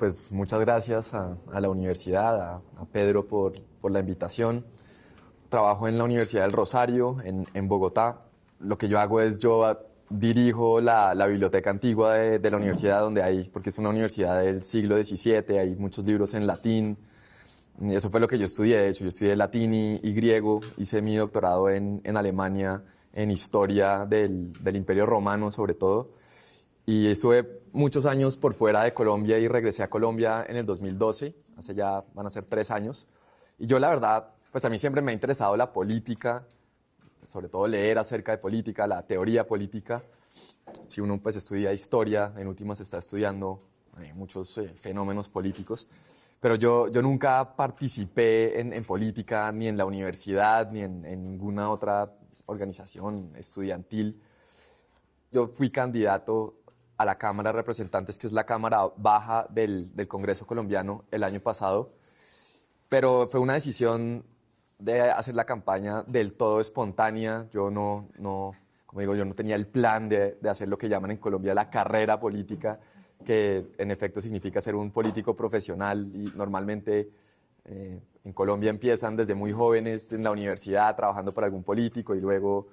pues muchas gracias a la universidad, a Pedro por la invitación. Trabajo en la Universidad del Rosario, en Bogotá. Lo que yo hago es dirijo la biblioteca antigua de la universidad donde hay, porque es una universidad del siglo XVII, hay muchos libros en latín. Y eso fue lo que yo estudié, de hecho, yo estudié latín y griego, hice mi doctorado en Alemania, en historia del Imperio Romano sobre todo. Y estuve muchos años por fuera de Colombia y regresé a Colombia en el 2012, hace ya van a ser 3 años. Y yo la verdad, pues a mí siempre me ha interesado la política, sobre todo leer acerca de política, la teoría política. Si uno pues estudia historia, en últimas está estudiando muchos fenómenos políticos. Pero yo nunca participé en política, ni en la universidad, ni en ninguna otra organización estudiantil. Yo fui candidato a la Cámara de Representantes, que es la Cámara Baja del Congreso colombiano, el año pasado, pero fue una decisión de hacer la campaña del todo espontánea. Yo como digo, yo no tenía el plan de hacer lo que llaman en Colombia la carrera política, que en efecto significa ser un político profesional y normalmente en Colombia empiezan desde muy jóvenes en la universidad trabajando para algún político y luego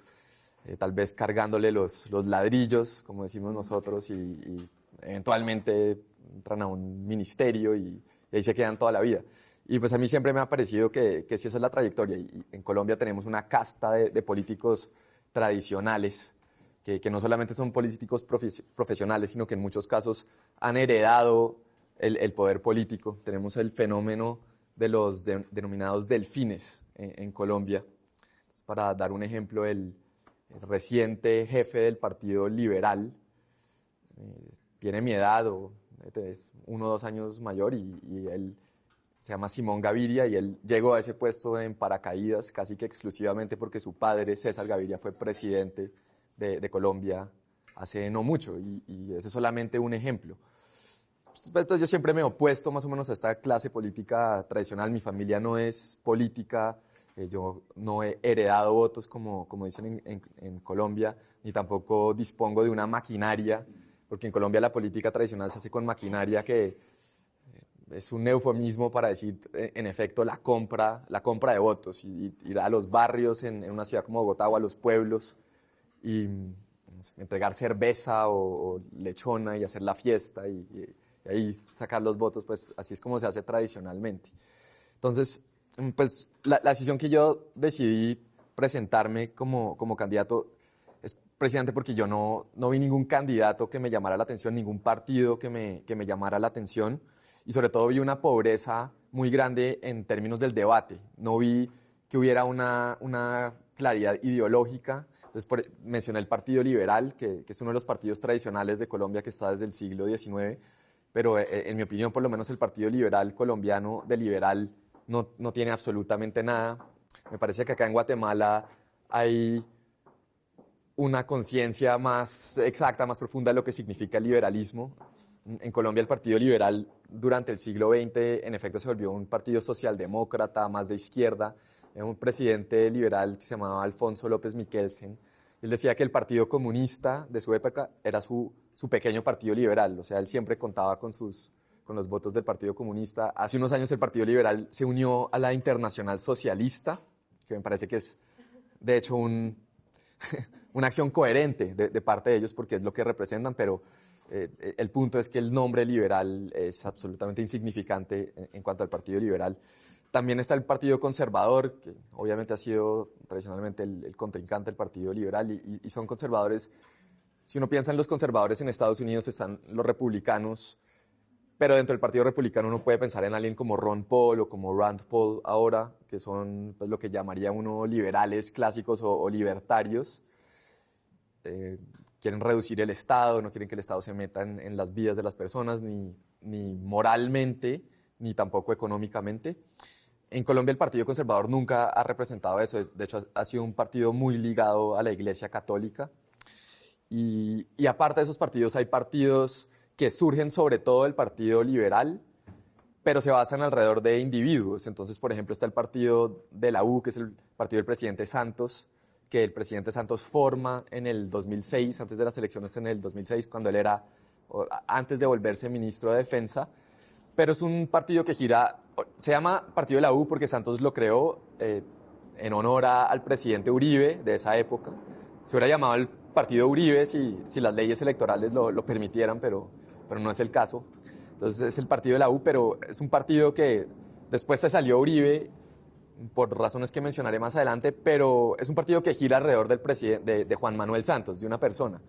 tal vez cargándole los ladrillos, como decimos nosotros, y eventualmente entran a un ministerio y ahí se quedan toda la vida. Y pues a mí siempre me ha parecido que sí, esa es la trayectoria. Y en Colombia tenemos una casta de políticos tradicionales que no solamente son políticos profesionales, sino que en muchos casos han heredado el poder político. Tenemos el fenómeno de los denominados delfines en Colombia. Para dar un ejemplo, el reciente jefe del Partido Liberal tiene mi edad, es 1 o 2 años mayor, y él se llama Simón Gaviria, y él llegó a ese puesto en paracaídas casi que exclusivamente porque su padre, César Gaviria, fue presidente de Colombia hace no mucho, y ese es solamente un ejemplo. Entonces yo siempre me he opuesto más o menos a esta clase política tradicional. Mi familia no es política, yo no he heredado votos como dicen en Colombia, ni tampoco dispongo de una maquinaria, porque en Colombia la política tradicional se hace con maquinaria que es un eufemismo para decir, en efecto, la compra de votos, y ir a los barrios en una ciudad como Bogotá o a los pueblos y entregar cerveza o lechona y hacer la fiesta y ahí sacar los votos, pues así es como se hace tradicionalmente. Entonces, pues la decisión que yo decidí presentarme como candidato es precisamente porque yo no vi ningún candidato que me llamara la atención, ningún partido que me llamara la atención, y sobre todo vi una pobreza muy grande en términos del debate. No vi que hubiera una claridad ideológica. Entonces mencioné el Partido Liberal, que es uno de los partidos tradicionales de Colombia que está desde el siglo XIX, pero en mi opinión, por lo menos el Partido Liberal colombiano de liberal no tiene absolutamente nada. Me parece que acá en Guatemala hay una conciencia más exacta, más profunda de lo que significa el liberalismo. En Colombia el Partido Liberal durante el siglo XX en efecto se volvió un partido socialdemócrata, más de izquierda. Era un presidente liberal que se llamaba Alfonso López Miquelsen. Él decía que el Partido Comunista de su época era su pequeño partido liberal, o sea, él siempre contaba con los votos del Partido Comunista. Hace unos años el Partido Liberal se unió a la Internacional Socialista, que me parece que es, de hecho, una acción coherente de parte de ellos, porque es lo que representan, pero el punto es que el nombre liberal es absolutamente insignificante en cuanto al Partido Liberal. También está el Partido Conservador, que obviamente ha sido tradicionalmente el contrincante del Partido Liberal, y son conservadores. Si uno piensa en los conservadores en Estados Unidos, están los republicanos, pero dentro del Partido Republicano uno puede pensar en alguien como Ron Paul o como Rand Paul ahora, que son pues, lo que llamaría uno liberales clásicos o libertarios. Quieren reducir el Estado, no quieren que el Estado se meta en las vidas de las personas, ni moralmente, ni tampoco económicamente. En Colombia el Partido Conservador nunca ha representado eso, de hecho ha sido un partido muy ligado a la Iglesia Católica. Y aparte de esos partidos hay partidos que surgen sobre todo del Partido Liberal, pero se basan alrededor de individuos. Entonces, por ejemplo, está el partido de la U, que es el partido del presidente Santos, que el presidente Santos forma en el 2006, antes de las elecciones en el 2006, cuando él era, antes de volverse ministro de Defensa, pero es un partido que gira, se llama Partido de la U porque Santos lo creó en honor al presidente Uribe de esa época. Se hubiera llamado el Partido Uribe si las leyes electorales lo permitieran, pero no es el caso. Entonces es el Partido de la U, pero es un partido que después se salió Uribe por razones que mencionaré más adelante, pero es un partido que gira alrededor del presidente, de Juan Manuel Santos, de una persona.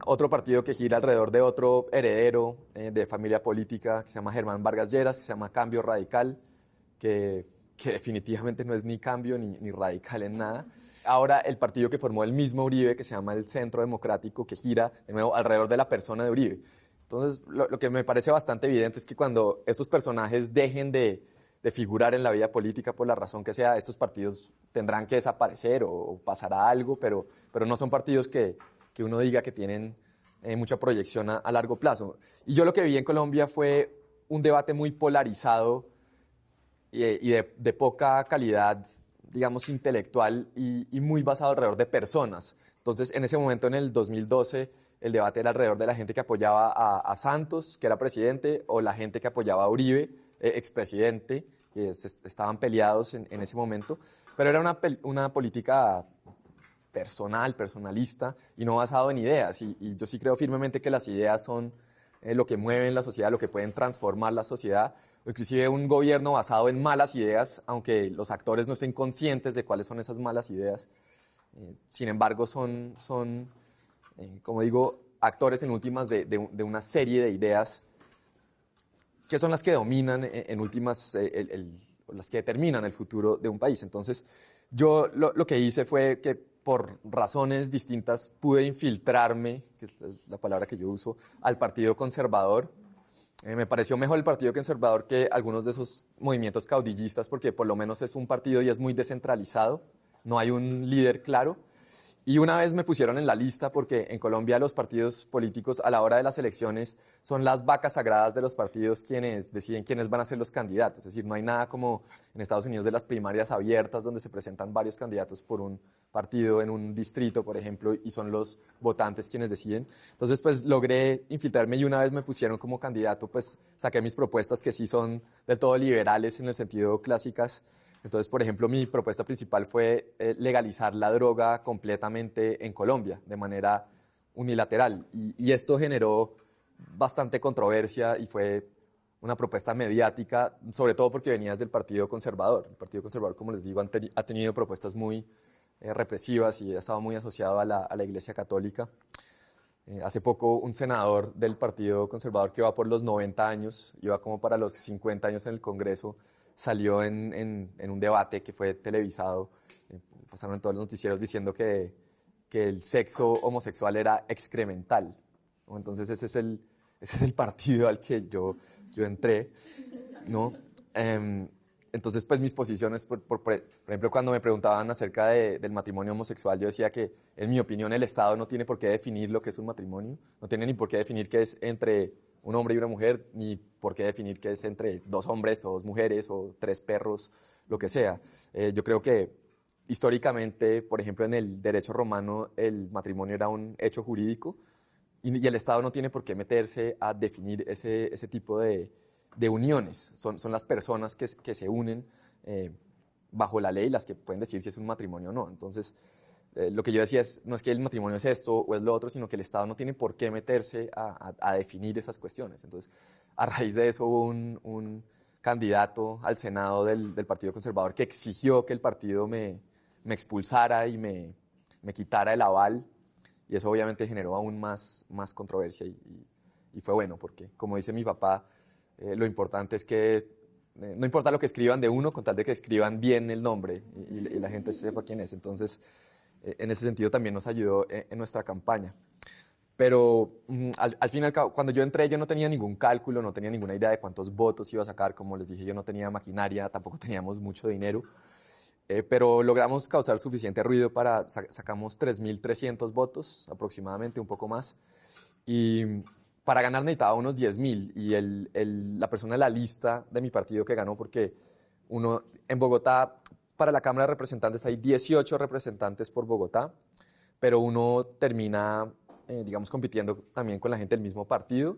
Otro partido que gira alrededor de otro heredero de familia política que se llama Germán Vargas Lleras, que se llama Cambio Radical, que definitivamente no es ni cambio ni radical en nada. Ahora el partido que formó el mismo Uribe, que se llama el Centro Democrático, que gira de nuevo alrededor de la persona de Uribe. Entonces, lo que me parece bastante evidente es que cuando esos personajes dejen de figurar en la vida política por la razón que sea, estos partidos tendrán que desaparecer o pasará algo, pero no son partidos que uno diga que tienen mucha proyección a largo plazo. Y yo lo que vi en Colombia fue un debate muy polarizado y de poca calidad, digamos, intelectual y muy basado alrededor de personas. Entonces, en ese momento, en el 2012, el debate era alrededor de la gente que apoyaba a Santos, que era presidente, o la gente que apoyaba a Uribe, expresidente, que estaban peleados en ese momento. Pero era una política personal, personalista, y no basado en ideas. Y yo sí creo firmemente que las ideas son lo que mueven la sociedad, lo que pueden transformar la sociedad, o inclusive un gobierno basado en malas ideas, aunque los actores no estén conscientes de cuáles son esas malas ideas. Sin embargo, son como digo, actores en últimas de una serie de ideas que son las que dominan en últimas, las que determinan el futuro de un país. Entonces, yo lo que hice fue que por razones distintas pude infiltrarme, que es la palabra que yo uso, al Partido Conservador. Me pareció mejor el Partido Conservador que algunos de esos movimientos caudillistas, porque por lo menos es un partido y es muy descentralizado, no hay un líder claro. Y una vez me pusieron en la lista porque en Colombia los partidos políticos a la hora de las elecciones son las vacas sagradas de los partidos quienes deciden quiénes van a ser los candidatos. Es decir, no hay nada como en Estados Unidos de las primarias abiertas donde se presentan varios candidatos por un partido en un distrito, por ejemplo, y son los votantes quienes deciden. Entonces, pues logré infiltrarme y una vez me pusieron como candidato, pues saqué mis propuestas que sí son del todo liberales en el sentido clásicas. Entonces, por ejemplo, mi propuesta principal fue legalizar la droga completamente en Colombia, de manera unilateral. Y esto generó bastante controversia y fue una propuesta mediática, sobre todo porque venía desde el Partido Conservador. El Partido Conservador, como les digo, ha tenido propuestas muy represivas y ha estado muy asociado a la Iglesia Católica. Hace poco un senador del Partido Conservador que va por los 90 años, iba como para los 50 años en el Congreso, salió en un debate que fue televisado, pasaron en todos los noticieros diciendo que el sexo homosexual era excremental, ¿no? Entonces ese es el partido al que yo entré, ¿no? Entonces, pues mis posiciones, por ejemplo, cuando me preguntaban acerca del matrimonio homosexual, yo decía que, en mi opinión, el Estado no tiene por qué definir lo que es un matrimonio, no tiene ni por qué definir qué es entre un hombre y una mujer, ni por qué definir qué es entre dos hombres o dos mujeres o tres perros, lo que sea. Yo creo que históricamente, por ejemplo, en el derecho romano, el matrimonio era un hecho jurídico y el Estado no tiene por qué meterse a definir ese tipo de uniones. Son las personas que se unen bajo la ley las que pueden decir si es un matrimonio o no. Entonces, lo que yo decía no es que el matrimonio es esto o es lo otro, sino que el Estado no tiene por qué meterse a definir esas cuestiones. Entonces, a raíz de eso hubo un candidato al Senado del Partido Conservador que exigió que el partido me expulsara y me quitara el aval, y eso obviamente generó aún más controversia y fue bueno, porque como dice mi papá, lo importante es que no importa lo que escriban de uno, con tal de que escriban bien el nombre y la gente sepa quién es. Entonces, en ese sentido también nos ayudó en nuestra campaña. Pero al fin y al cabo, cuando yo entré, yo no tenía ningún cálculo, no tenía ninguna idea de cuántos votos iba a sacar. Como les dije, yo no tenía maquinaria, tampoco teníamos mucho dinero. Pero logramos causar suficiente ruido para sacamos 3.300 votos aproximadamente, un poco más. Y para ganar necesitaba unos 10.000 y la persona de la lista de mi partido que ganó, porque en Bogotá, para la Cámara de Representantes hay 18 representantes por Bogotá, pero uno termina, digamos, compitiendo también con la gente del mismo partido.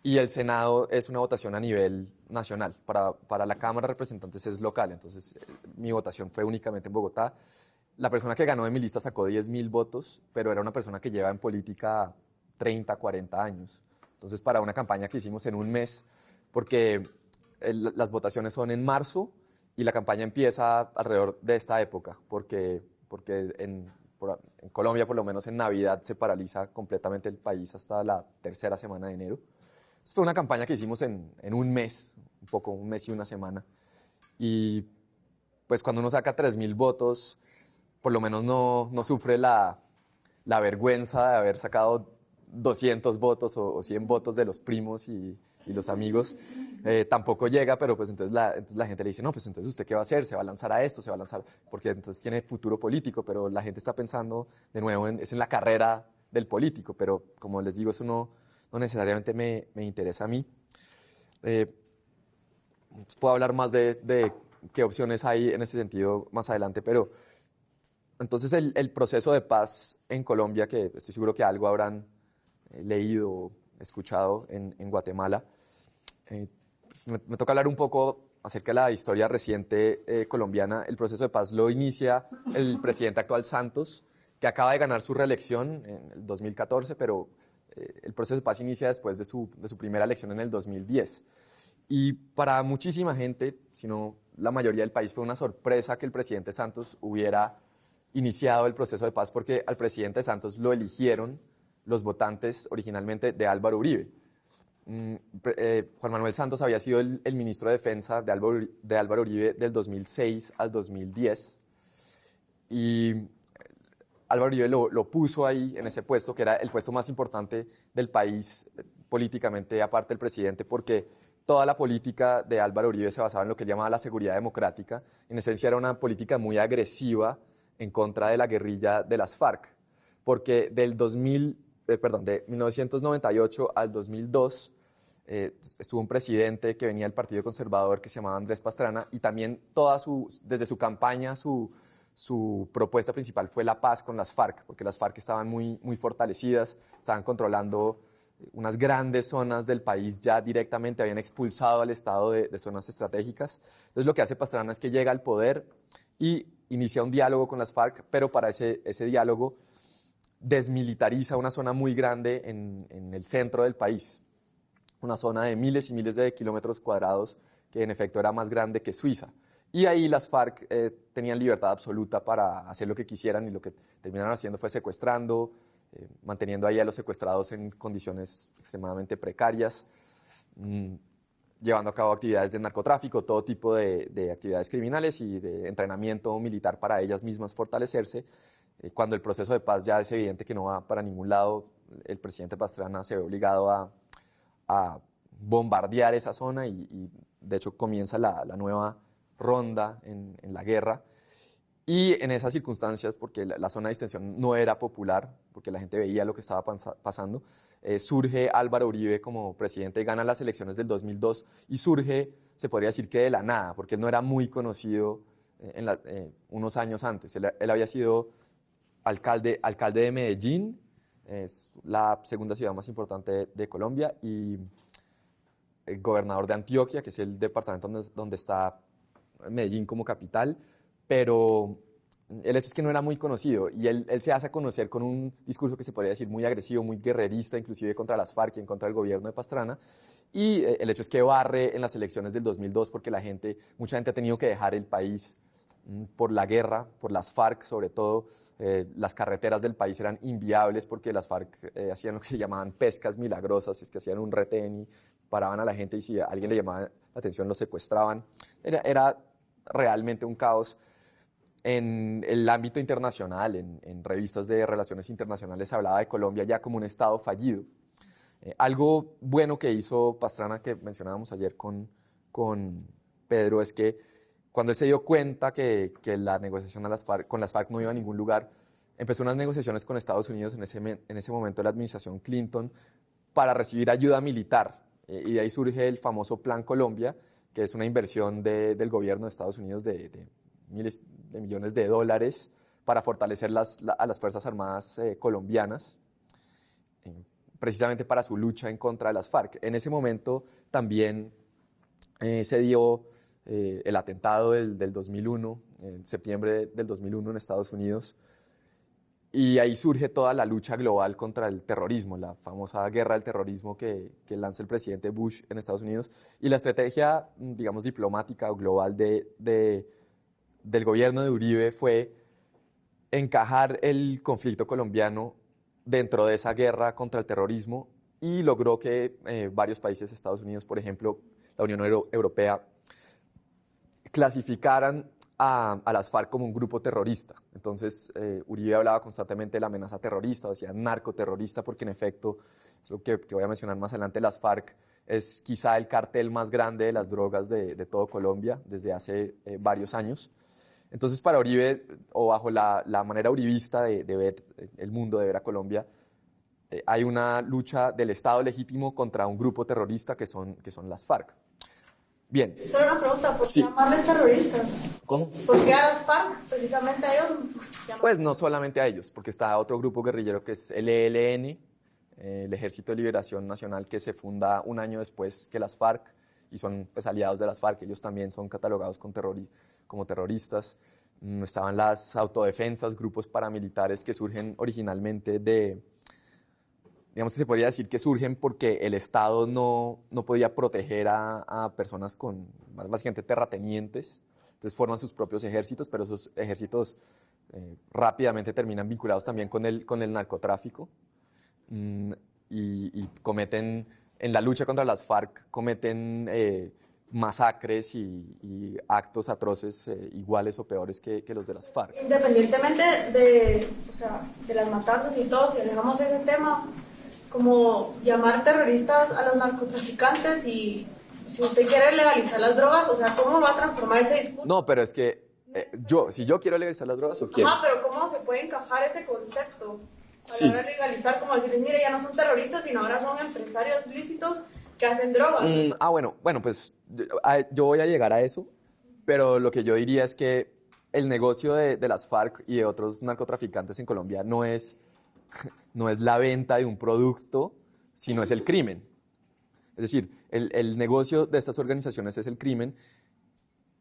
y el Senado es una votación a nivel nacional. Para la Cámara de Representantes es local, entonces mi votación fue únicamente en Bogotá. La persona que ganó de mi lista sacó 10.000 votos, pero era una persona que lleva en política 30, 40 años. Entonces, para una campaña que hicimos en un mes, porque las votaciones son en marzo y la campaña empieza alrededor de esta época, porque en Colombia, por lo menos en Navidad, se paraliza completamente el país hasta la tercera semana de enero. Fue una campaña que hicimos en un mes, un mes y una semana. Y pues cuando uno saca 3.000 votos, por lo menos no sufre la vergüenza de haber sacado 200 votos o 100 votos de los primos y los amigos. Tampoco llega, pero pues entonces la gente le dice, no, pues entonces usted qué va a hacer, se va a lanzar a esto, se va a lanzar, porque entonces tiene futuro político, pero la gente está pensando de nuevo es en la carrera del político, pero como les digo, eso no necesariamente me interesa a mí. Puedo hablar más de qué opciones hay en ese sentido más adelante, pero entonces el proceso de paz en Colombia, que estoy seguro que algo habrán leído o escuchado en Guatemala, me toca hablar un poco acerca de la historia reciente colombiana. El proceso de paz lo inicia el presidente actual Santos, que acaba de ganar su reelección en el 2014, pero el proceso de paz inicia después de su primera elección en el 2010. Y para muchísima gente, si no la mayoría del país, fue una sorpresa que el presidente Santos hubiera iniciado el proceso de paz, porque al presidente Santos lo eligieron los votantes originalmente de Álvaro Uribe. Juan Manuel Santos había sido el ministro de Defensa de Álvaro Uribe del 2006 al 2010 y Álvaro Uribe lo puso ahí en ese puesto, que era el puesto más importante del país políticamente, aparte del presidente, porque toda la política de Álvaro Uribe se basaba en lo que él llamaba la seguridad democrática. En esencia era una política muy agresiva en contra de la guerrilla de las FARC, porque de 1998 al 2002 estuvo un presidente que venía del Partido Conservador que se llamaba Andrés Pastrana, y también desde su campaña, su propuesta principal fue la paz con las FARC, porque las FARC estaban muy fortalecidas, estaban controlando unas grandes zonas del país ya directamente, habían expulsado al Estado de zonas estratégicas. Entonces lo que hace Pastrana es que llega al poder y inicia un diálogo con las FARC, pero para ese diálogo desmilitariza una zona muy grande en el centro del país, una zona de miles y miles de kilómetros cuadrados que en efecto era más grande que Suiza. Y ahí las FARC tenían libertad absoluta para hacer lo que quisieran, y lo que terminaron haciendo fue secuestrando, manteniendo ahí a los secuestrados en condiciones extremadamente precarias, llevando a cabo actividades de narcotráfico, todo tipo de actividades criminales y de entrenamiento militar para ellas mismas fortalecerse. Cuando el proceso de paz ya es evidente que no va para ningún lado, el presidente Pastrana se ve obligado a bombardear esa zona y de hecho comienza la nueva ronda en la guerra. Y en esas circunstancias, porque la zona de distensión no era popular, porque la gente veía lo que estaba pasando, surge Álvaro Uribe como presidente, gana las elecciones del 2002 y surge, se podría decir que de la nada, porque él no era muy conocido unos años antes. Él había sido alcalde de Medellín, es la segunda ciudad más importante de Colombia, y el gobernador de Antioquia, que es el departamento donde está Medellín como capital, pero el hecho es que no era muy conocido y él se hace a conocer con un discurso que se podría decir muy agresivo, muy guerrerista, inclusive contra las FARC y en contra del gobierno de Pastrana. Y el hecho es que barre en las elecciones del 2002 porque mucha gente ha tenido que dejar el país por la guerra, por las FARC sobre todo. Las carreteras del país eran inviables porque las FARC hacían lo que se llamaban pescas milagrosas, es que hacían un retén y paraban a la gente, y si a alguien le llamaba la atención lo secuestraban. Era realmente un caos. En el ámbito internacional, en revistas de relaciones internacionales, se hablaba de Colombia ya como un Estado fallido. Algo bueno que hizo Pastrana, que mencionábamos ayer con Pedro, es que cuando él se dio cuenta que la negociación con las FARC no iba a ningún lugar, empezó unas negociaciones con Estados Unidos en ese momento de la administración Clinton para recibir ayuda militar. Y de ahí surge el famoso Plan Colombia, que es una inversión del gobierno de Estados Unidos de miles de millones de dólares para fortalecer a las Fuerzas Armadas colombianas. precisamente para su lucha en contra de las FARC. En ese momento también se dio el atentado del 2001, en septiembre del 2001 en Estados Unidos, y ahí surge toda la lucha global contra el terrorismo, la famosa guerra del terrorismo que lanza el presidente Bush en Estados Unidos. Y la estrategia, digamos, diplomática o global del gobierno de Uribe fue encajar el conflicto colombiano dentro de esa guerra contra el terrorismo, y logró que varios países, Estados Unidos, por ejemplo, la Unión Europea, clasificaran a las FARC como un grupo terrorista. Entonces, Uribe hablaba constantemente de la amenaza terrorista, o decía narcoterrorista, porque en efecto, es lo que voy a mencionar más adelante, las FARC es quizá el cartel más grande de las drogas de todo Colombia desde hace varios años. Entonces, para Uribe, o bajo la manera uribista de ver el mundo, de ver a Colombia, hay una lucha del Estado legítimo contra un grupo terrorista que son las FARC. Bien. Solo una pregunta, ¿por qué llamarles terroristas? ¿Cómo? ¿Por qué a las FARC, precisamente a ellos? Pues no solamente a ellos, porque está otro grupo guerrillero que es el ELN, el Ejército de Liberación Nacional, que se funda un año después que las FARC, y son pues, aliados de las FARC. Ellos también son catalogados como terroristas. Estaban las autodefensas, grupos paramilitares que surgen originalmente digamos que se podría decir que surgen porque el Estado no podía proteger a personas con, básicamente, terratenientes. Entonces forman sus propios ejércitos, pero esos ejércitos rápidamente terminan vinculados también con el narcotráfico, y cometen, en la lucha contra las FARC, cometen masacres y actos atroces iguales o peores que los de las FARC. Independientemente de las matanzas y todo, si alejamos ese tema, como llamar terroristas a los narcotraficantes, y si usted quiere legalizar las drogas, o sea, ¿cómo va a transformar ese discurso? No, pero es que si yo quiero legalizar las drogas, ¿o quiero? Pero ¿cómo se puede encajar ese concepto? Sí. A la hora de legalizar, como decirles, mire, ya no son terroristas, sino ahora son empresarios lícitos que hacen drogas. Bueno, pues yo voy a llegar a eso, pero lo que yo diría es que el negocio de las FARC y de otros narcotraficantes en Colombia no es la venta de un producto, sino es el crimen. Es decir, el negocio de estas organizaciones es el crimen,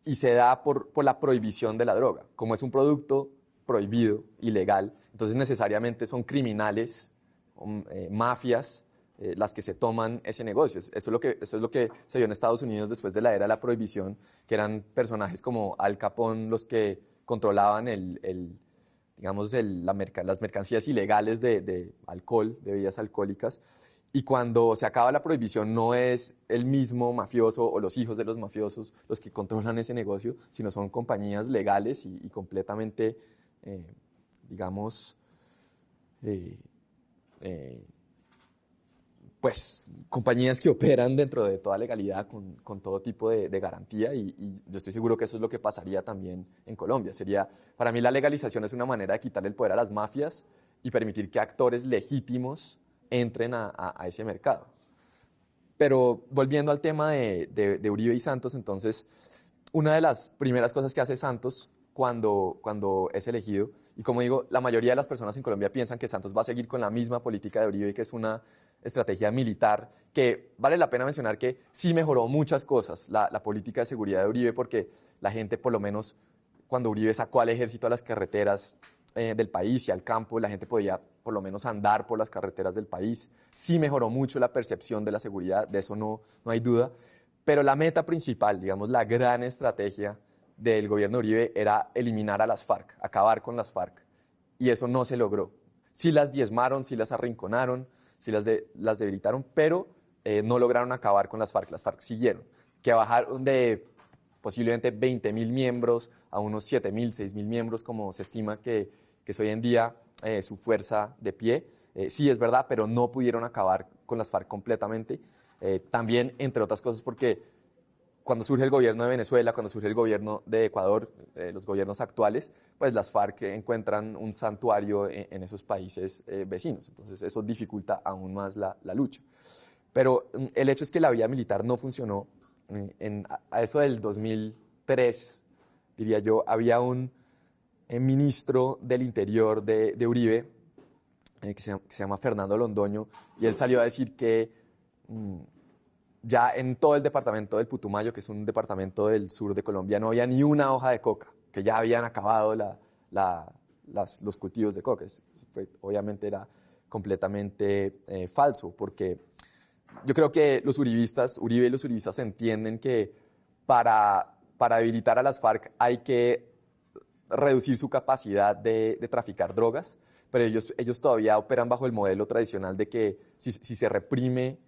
y se da por la prohibición de la droga. Como es un producto prohibido, ilegal, entonces necesariamente son criminales, mafias, las que se toman ese negocio. Eso es lo que se vio en Estados Unidos después de la era de la prohibición, que eran personajes como Al Capone los que controlaban las mercancías ilegales de alcohol, de bebidas alcohólicas. Y cuando se acaba la prohibición, no es el mismo mafioso o los hijos de los mafiosos los que controlan ese negocio, sino son compañías legales y completamente, pues compañías que operan dentro de toda legalidad con todo tipo de garantía, y yo estoy seguro que eso es lo que pasaría también en Colombia. Para mí la legalización es una manera de quitarle el poder a las mafias y permitir que actores legítimos entren a ese mercado. Pero volviendo al tema de Uribe y Santos, entonces, una de las primeras cosas que hace Santos cuando es elegido, y como digo, la mayoría de las personas en Colombia piensan que Santos va a seguir con la misma política de Uribe, que es una estrategia militar, que vale la pena mencionar que sí mejoró muchas cosas la política de seguridad de Uribe, porque la gente, por lo menos, cuando Uribe sacó al ejército a las carreteras del país y al campo, la gente podía por lo menos andar por las carreteras del país. Sí mejoró mucho la percepción de la seguridad, de eso no hay duda, pero la meta principal, digamos, la gran estrategia del gobierno de Uribe era eliminar a las FARC, acabar con las FARC, y eso no se logró. Sí las diezmaron, sí las arrinconaron, sí las debilitaron, pero no lograron acabar con las FARC. Las FARC siguieron, que bajaron de posiblemente 20.000 miembros a unos 7.000, 6.000 miembros, como se estima que es hoy en día su fuerza de pie. Sí, es verdad, pero no pudieron acabar con las FARC completamente. También, entre otras cosas, porque cuando surge el gobierno de Venezuela, cuando surge el gobierno de Ecuador, los gobiernos actuales, pues las FARC encuentran un santuario en esos países vecinos. Entonces eso dificulta aún más la lucha. Pero el hecho es que la vía militar no funcionó. A eso del 2003, diría yo, había un ministro del Interior de Uribe, que se llama Fernando Londoño, y él salió a decir que ya en todo el departamento del Putumayo, que es un departamento del sur de Colombia, no había ni una hoja de coca, que ya habían acabado los cultivos de coca. Obviamente era completamente falso, porque yo creo que Uribe y los uribistas entienden que para debilitar a las FARC hay que reducir su capacidad de traficar drogas, pero ellos todavía operan bajo el modelo tradicional de que si se reprime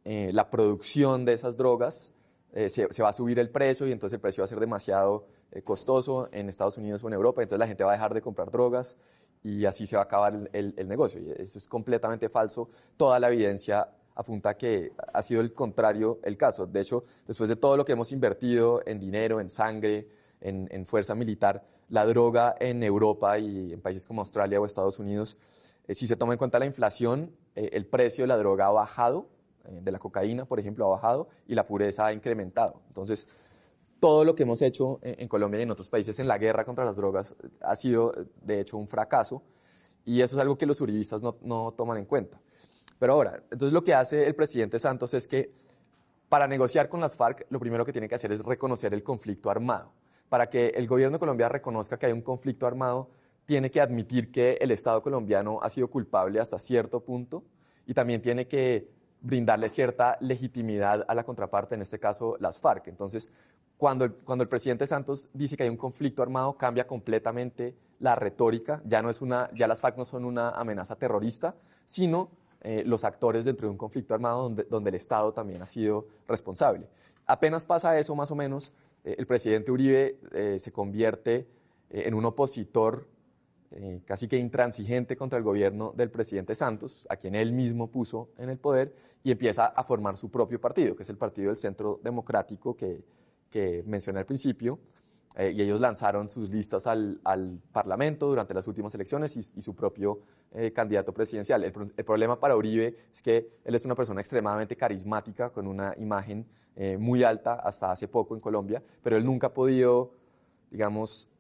la producción de esas drogas, se va a subir el precio y entonces el precio va a ser demasiado costoso en Estados Unidos o en Europa, entonces la gente va a dejar de comprar drogas y así se va a acabar el negocio. Y eso es completamente falso. Toda la evidencia apunta a que ha sido el contrario el caso. De hecho, después de todo lo que hemos invertido en dinero, en sangre, en fuerza militar, la droga en Europa y en países como Australia o Estados Unidos, si se toma en cuenta la inflación, el precio de la droga ha bajado, de la cocaína, por ejemplo, ha bajado y la pureza ha incrementado. Entonces, todo lo que hemos hecho en Colombia y en otros países en la guerra contra las drogas ha sido, de hecho, un fracaso, y eso es algo que los uribistas no toman en cuenta. Pero ahora, entonces lo que hace el presidente Santos es que para negociar con las FARC, lo primero que tiene que hacer es reconocer el conflicto armado. Para que el gobierno colombiano reconozca que hay un conflicto armado, tiene que admitir que el Estado colombiano ha sido culpable hasta cierto punto y también tiene que brindarle cierta legitimidad a la contraparte, en este caso las FARC. Entonces, cuando el presidente Santos dice que hay un conflicto armado, cambia completamente la retórica. Ya las FARC no son una amenaza terrorista, sino los actores dentro de un conflicto armado donde el Estado también ha sido responsable. Apenas pasa eso, más o menos, el presidente Uribe se convierte en un opositor casi que intransigente contra el gobierno del presidente Santos, a quien él mismo puso en el poder, y empieza a formar su propio partido, que es el Partido del Centro Democrático que mencioné al principio, y ellos lanzaron sus listas al Parlamento durante las últimas elecciones y su propio candidato presidencial. El problema para Uribe es que él es una persona extremadamente carismática, con una imagen muy alta hasta hace poco en Colombia, pero él nunca ha podido, digamos,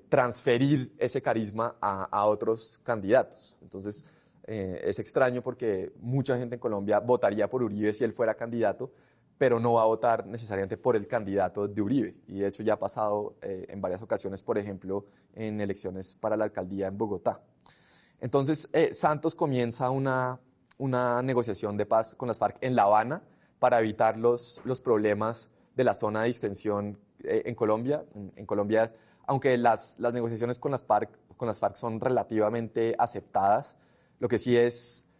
transferir ese carisma a otros candidatos. Entonces, es extraño porque mucha gente en Colombia votaría por Uribe si él fuera candidato, pero no va a votar necesariamente por el candidato de Uribe. Y de hecho ya ha pasado en varias ocasiones, por ejemplo, en elecciones para la alcaldía en Bogotá. Entonces, Santos comienza una negociación de paz con las FARC en La Habana para evitar los problemas de la zona de distensión en Colombia. En Colombia, aunque las negociaciones con las FARC son relativamente aceptadas, lo que sí es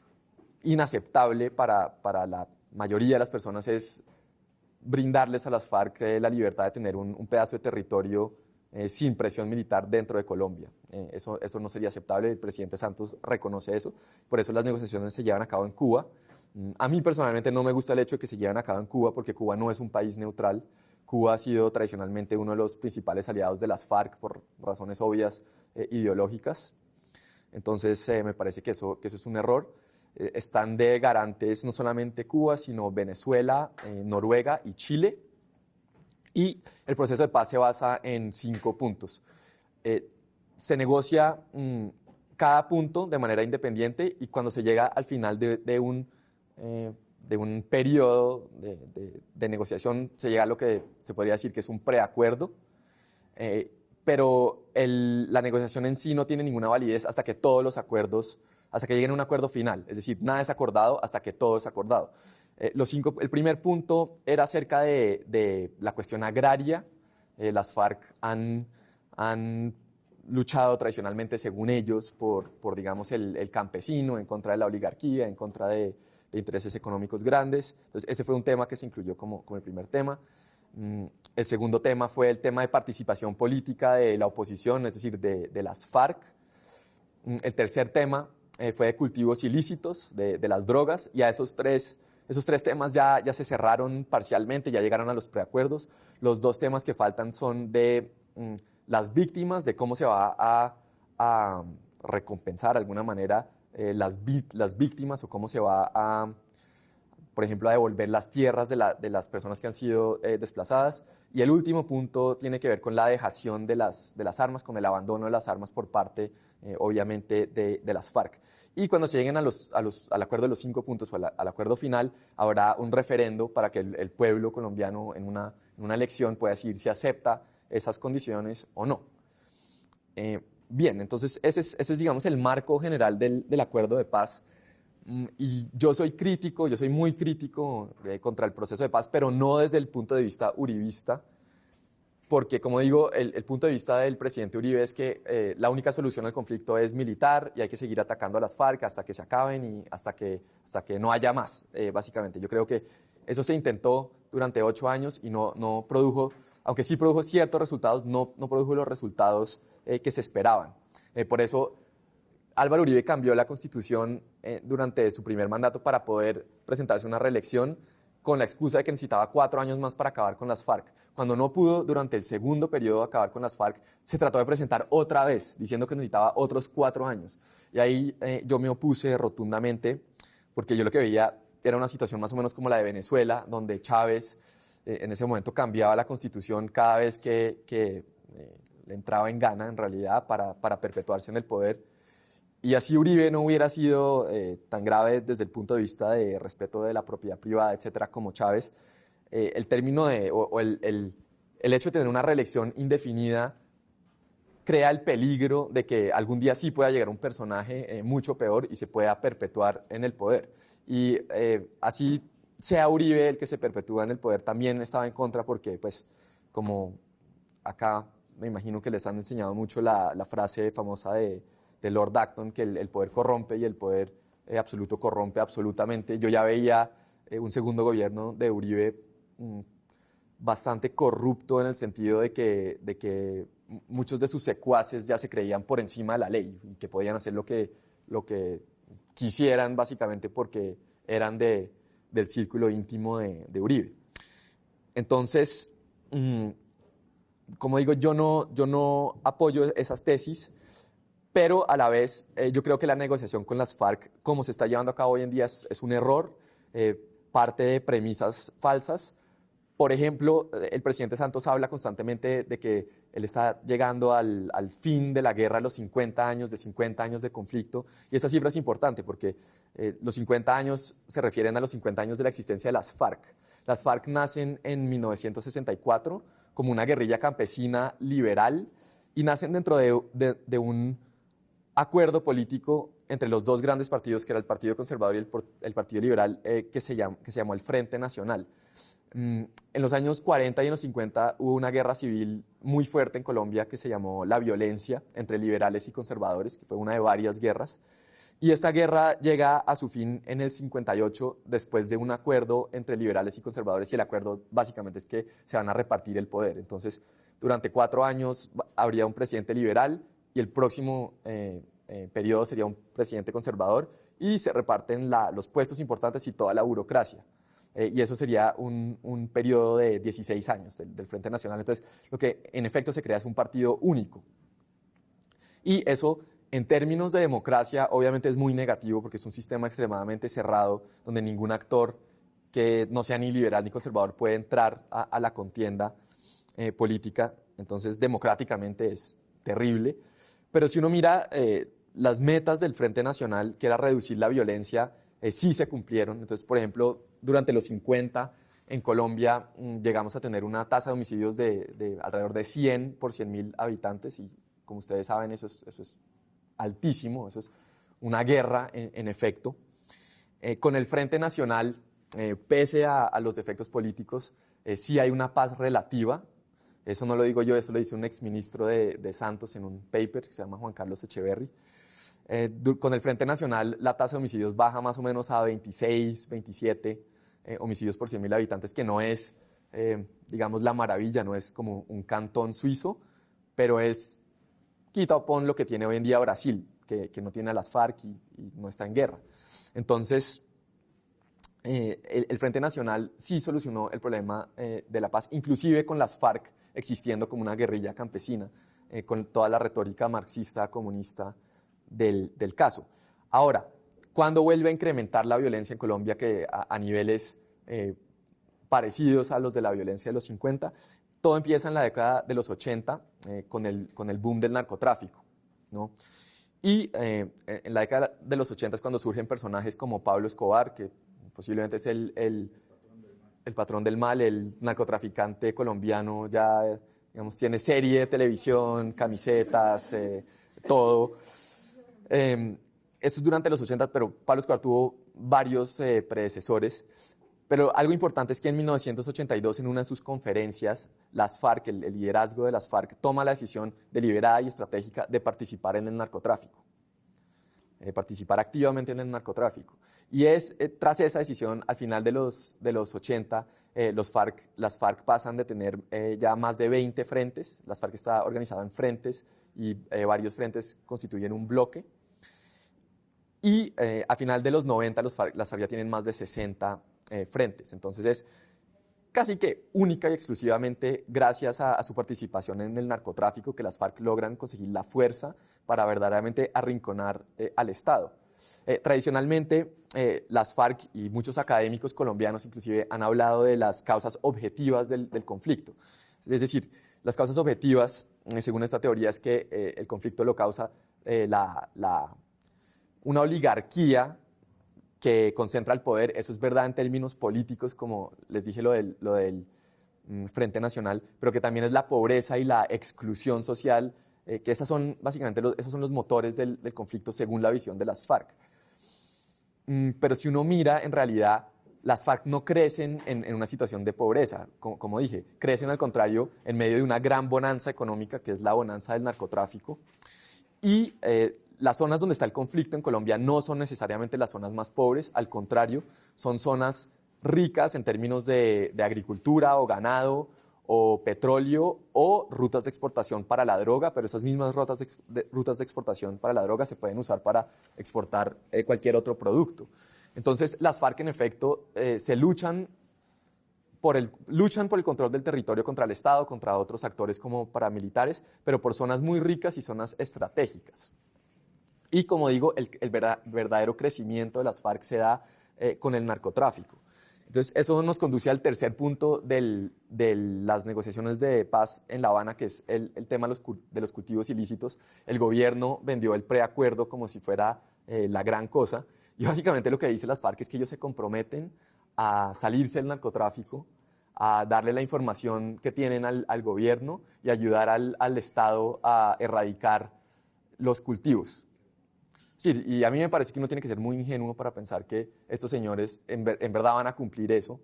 inaceptable para la mayoría de las personas es brindarles a las FARC la libertad de tener un pedazo de territorio sin presión militar dentro de Colombia. Eso no sería aceptable. El presidente Santos reconoce eso. Por eso las negociaciones se llevan a cabo en Cuba. A mí personalmente no me gusta el hecho de que se lleven a cabo en Cuba, porque Cuba no es un país neutral. Cuba ha sido tradicionalmente uno de los principales aliados de las FARC por razones obvias ideológicas. Entonces, me parece que eso es un error. Están de garantes no solamente Cuba, sino Venezuela, Noruega y Chile. Y el proceso de paz se basa en 5 puntos. Se negocia cada punto de manera independiente, y cuando se llega al final de un periodo de negociación, se llega a lo que se podría decir que es un preacuerdo. Pero la negociación en sí no tiene ninguna validez hasta que lleguen a un acuerdo final. Es decir, nada es acordado hasta que todo es acordado. El primer punto era acerca de la cuestión agraria. Las FARC han luchado tradicionalmente, según ellos, por digamos, el campesino, en contra de la oligarquía, en contra de intereses económicos grandes. Entonces, ese fue un tema que se incluyó como el primer tema. El segundo tema fue el tema de participación política de la oposición, es decir, de las FARC. El tercer tema fue de cultivos ilícitos, de las drogas, y a esos tres temas ya se cerraron parcialmente, ya llegaron a los preacuerdos. Los 2 temas que faltan son de las víctimas, de cómo se va a recompensar de alguna manera las víctimas, o cómo se va a, por ejemplo, a devolver las tierras de las personas que han sido desplazadas. Y el último punto tiene que ver con la dejación de las armas, con el abandono de las armas por parte, obviamente, de las FARC. Y cuando se lleguen al acuerdo de los 5 puntos o al acuerdo final, habrá un referendo para que el pueblo colombiano en una elección pueda decidir si acepta esas condiciones o no. Bien, entonces ese es, digamos, el marco general del acuerdo de paz. Y yo soy muy crítico contra el proceso de paz, pero no desde el punto de vista uribista, porque, como digo, el punto de vista del presidente Uribe es que la única solución al conflicto es militar y hay que seguir atacando a las FARC hasta que se acaben y hasta que no haya más, básicamente. Yo creo que eso se intentó durante 8 años y no produjo, aunque sí produjo ciertos resultados, no produjo los resultados que se esperaban. Por eso Álvaro Uribe cambió la Constitución durante su primer mandato para poder presentarse a una reelección con la excusa de que necesitaba 4 años más para acabar con las FARC. Cuando no pudo durante el segundo periodo acabar con las FARC, se trató de presentar otra vez, diciendo que necesitaba otros 4 años. Y ahí yo me opuse rotundamente, porque yo lo que veía era una situación más o menos como la de Venezuela, donde Chávez en ese momento cambiaba la Constitución cada vez que le entraba en gana, en realidad, para perpetuarse en el poder. Y así Uribe no hubiera sido tan grave desde el punto de vista de respeto de la propiedad privada, etcétera, como Chávez. El término el hecho de tener una reelección indefinida crea el peligro de que algún día sí pueda llegar un personaje mucho peor y se pueda perpetuar en el poder. Y así sea Uribe el que se perpetúa en el poder, también estaba en contra porque, pues, como acá me imagino que les han enseñado mucho la frase famosa de Lord Acton, que el poder corrompe y el poder absoluto corrompe absolutamente. Yo ya veía un segundo gobierno de Uribe bastante corrupto en el sentido de que muchos de sus secuaces ya se creían por encima de la ley y que podían hacer lo que quisieran, básicamente porque eran del círculo íntimo de Uribe. Entonces, como digo, yo no apoyo esas tesis, pero a la vez yo creo que la negociación con las FARC, como se está llevando a cabo hoy en día, es un error, parte de premisas falsas. Por ejemplo, el presidente Santos habla constantemente de que él está llegando al fin de la guerra a los 50 años, de 50 años de conflicto, y esa cifra es importante porque los 50 años se refieren a los 50 años de la existencia de las FARC. Las FARC nacen en 1964 como una guerrilla campesina liberal y nacen dentro de un acuerdo político entre los dos grandes partidos, que era el Partido Conservador y el Partido Liberal, que se llamó el Frente Nacional. En los años 40 y en los 50 hubo una guerra civil muy fuerte en Colombia que se llamó la violencia entre liberales y conservadores, que fue una de varias guerras. Y esta guerra llega a su fin en el 58 después de un acuerdo entre liberales y conservadores, y el acuerdo básicamente es que se van a repartir el poder. Entonces, durante 4 años habría un presidente liberal y el próximo periodo sería un presidente conservador y se reparten los puestos importantes y toda la burocracia. Y eso sería un periodo de 16 años del Frente Nacional. Entonces, lo que en efecto se crea es un partido único. Y eso, en términos de democracia, obviamente es muy negativo porque es un sistema extremadamente cerrado donde ningún actor que no sea ni liberal ni conservador puede entrar a la contienda política. Entonces, democráticamente es terrible. Pero si uno mira las metas del Frente Nacional, que era reducir la violencia, sí se cumplieron. Entonces, por ejemplo, durante los 50 en Colombia llegamos a tener una tasa de homicidios de alrededor de 100 por 100.000 habitantes y, como ustedes saben, eso es altísimo, eso es una guerra en efecto. Con el Frente Nacional, pese a los defectos políticos, sí hay una paz relativa. Eso no lo digo yo, eso lo dice un exministro de Santos en un paper que se llama Juan Carlos Echeverry. Con el Frente Nacional la tasa de homicidios baja más o menos a 26, 27 homicidios por 100.000 habitantes, que no es, digamos, la maravilla, no es como un cantón suizo, pero es quita o pon lo que tiene hoy en día Brasil, que no tiene a las FARC y no está en guerra. Entonces, el Frente Nacional sí solucionó el problema de la paz, inclusive con las FARC existiendo como una guerrilla campesina, con toda la retórica marxista, comunista del caso. Ahora, ¿cuándo vuelve a incrementar la violencia en Colombia que a niveles parecidos a los de la violencia de los 50? Todo empieza en la década de los 80 con el boom del narcotráfico, ¿no? Y en la década de los 80 es cuando surgen personajes como Pablo Escobar, que posiblemente es el patrón del mal, el narcotraficante colombiano, ya digamos, tiene serie de televisión, camisetas, todo. Esto es durante los 80, pero Pablo Escobar tuvo varios predecesores. Pero algo importante es que en 1982, en una de sus conferencias, las FARC, el liderazgo de las FARC, toma la decisión deliberada y estratégica de participar en el narcotráfico, participar activamente en el narcotráfico. Y es tras esa decisión, al final de los 80, las FARC pasan de tener ya más de 20 frentes. Las FARC está organizada en frentes y varios frentes constituyen un bloque. Y a final de los 90, las FARC ya tienen más de 60 frentes. Entonces es casi que única y exclusivamente gracias a su participación en el narcotráfico que las FARC logran conseguir la fuerza para verdaderamente arrinconar al Estado. Tradicionalmente, las FARC y muchos académicos colombianos inclusive han hablado de las causas objetivas del conflicto. Es decir, las causas objetivas, según esta teoría, es que el conflicto lo causa una oligarquía que concentra el poder. Eso es verdad en términos políticos, como les dije lo del Frente Nacional, pero que también es la pobreza y la exclusión social, que esas son básicamente esos son los motores del conflicto según la visión de las FARC. Pero si uno mira, en realidad, las FARC no crecen en una situación de pobreza, como dije, crecen al contrario en medio de una gran bonanza económica, que es la bonanza del narcotráfico, y las zonas donde está el conflicto en Colombia no son necesariamente las zonas más pobres, al contrario, son zonas ricas en términos de agricultura o ganado o petróleo o rutas de exportación para la droga, pero esas mismas rutas de exportación para la droga se pueden usar para exportar cualquier otro producto. Entonces, las FARC, en efecto, luchan por el control del territorio contra el Estado, contra otros actores como paramilitares, pero por zonas muy ricas y zonas estratégicas. Y como digo, el verdadero crecimiento de las FARC se da con el narcotráfico. Entonces, eso nos conduce al tercer punto de las negociaciones de paz en La Habana, que es el tema de los cultivos ilícitos. El gobierno vendió el preacuerdo como si fuera la gran cosa. Y básicamente lo que dice las FARC es que ellos se comprometen a salirse del narcotráfico, a darle la información que tienen al gobierno y ayudar al Estado a erradicar los cultivos. Sí, y a mí me parece que uno tiene que ser muy ingenuo para pensar que estos señores en verdad van a cumplir eso.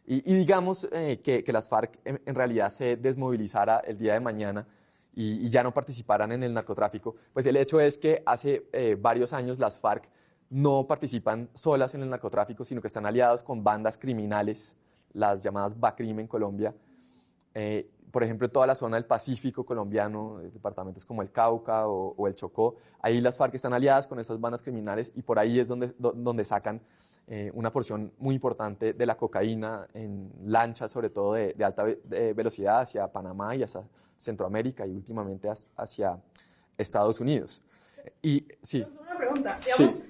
Y digamos que las FARC en realidad se desmovilizara el día de mañana y ya no participaran en el narcotráfico, pues el hecho es que hace varios años las FARC no participan solas en el narcotráfico, sino que están aliados con bandas criminales, las llamadas BACRIM en Colombia. Por ejemplo, toda la zona del Pacífico colombiano, departamentos como el Cauca o el Chocó, ahí las FARC están aliadas con esas bandas criminales y por ahí es donde sacan una porción muy importante de la cocaína en lanchas, sobre todo de alta velocidad, hacia Panamá y hacia Centroamérica y últimamente hacia Estados Unidos. Y sí. Una pregunta, digamos, sí.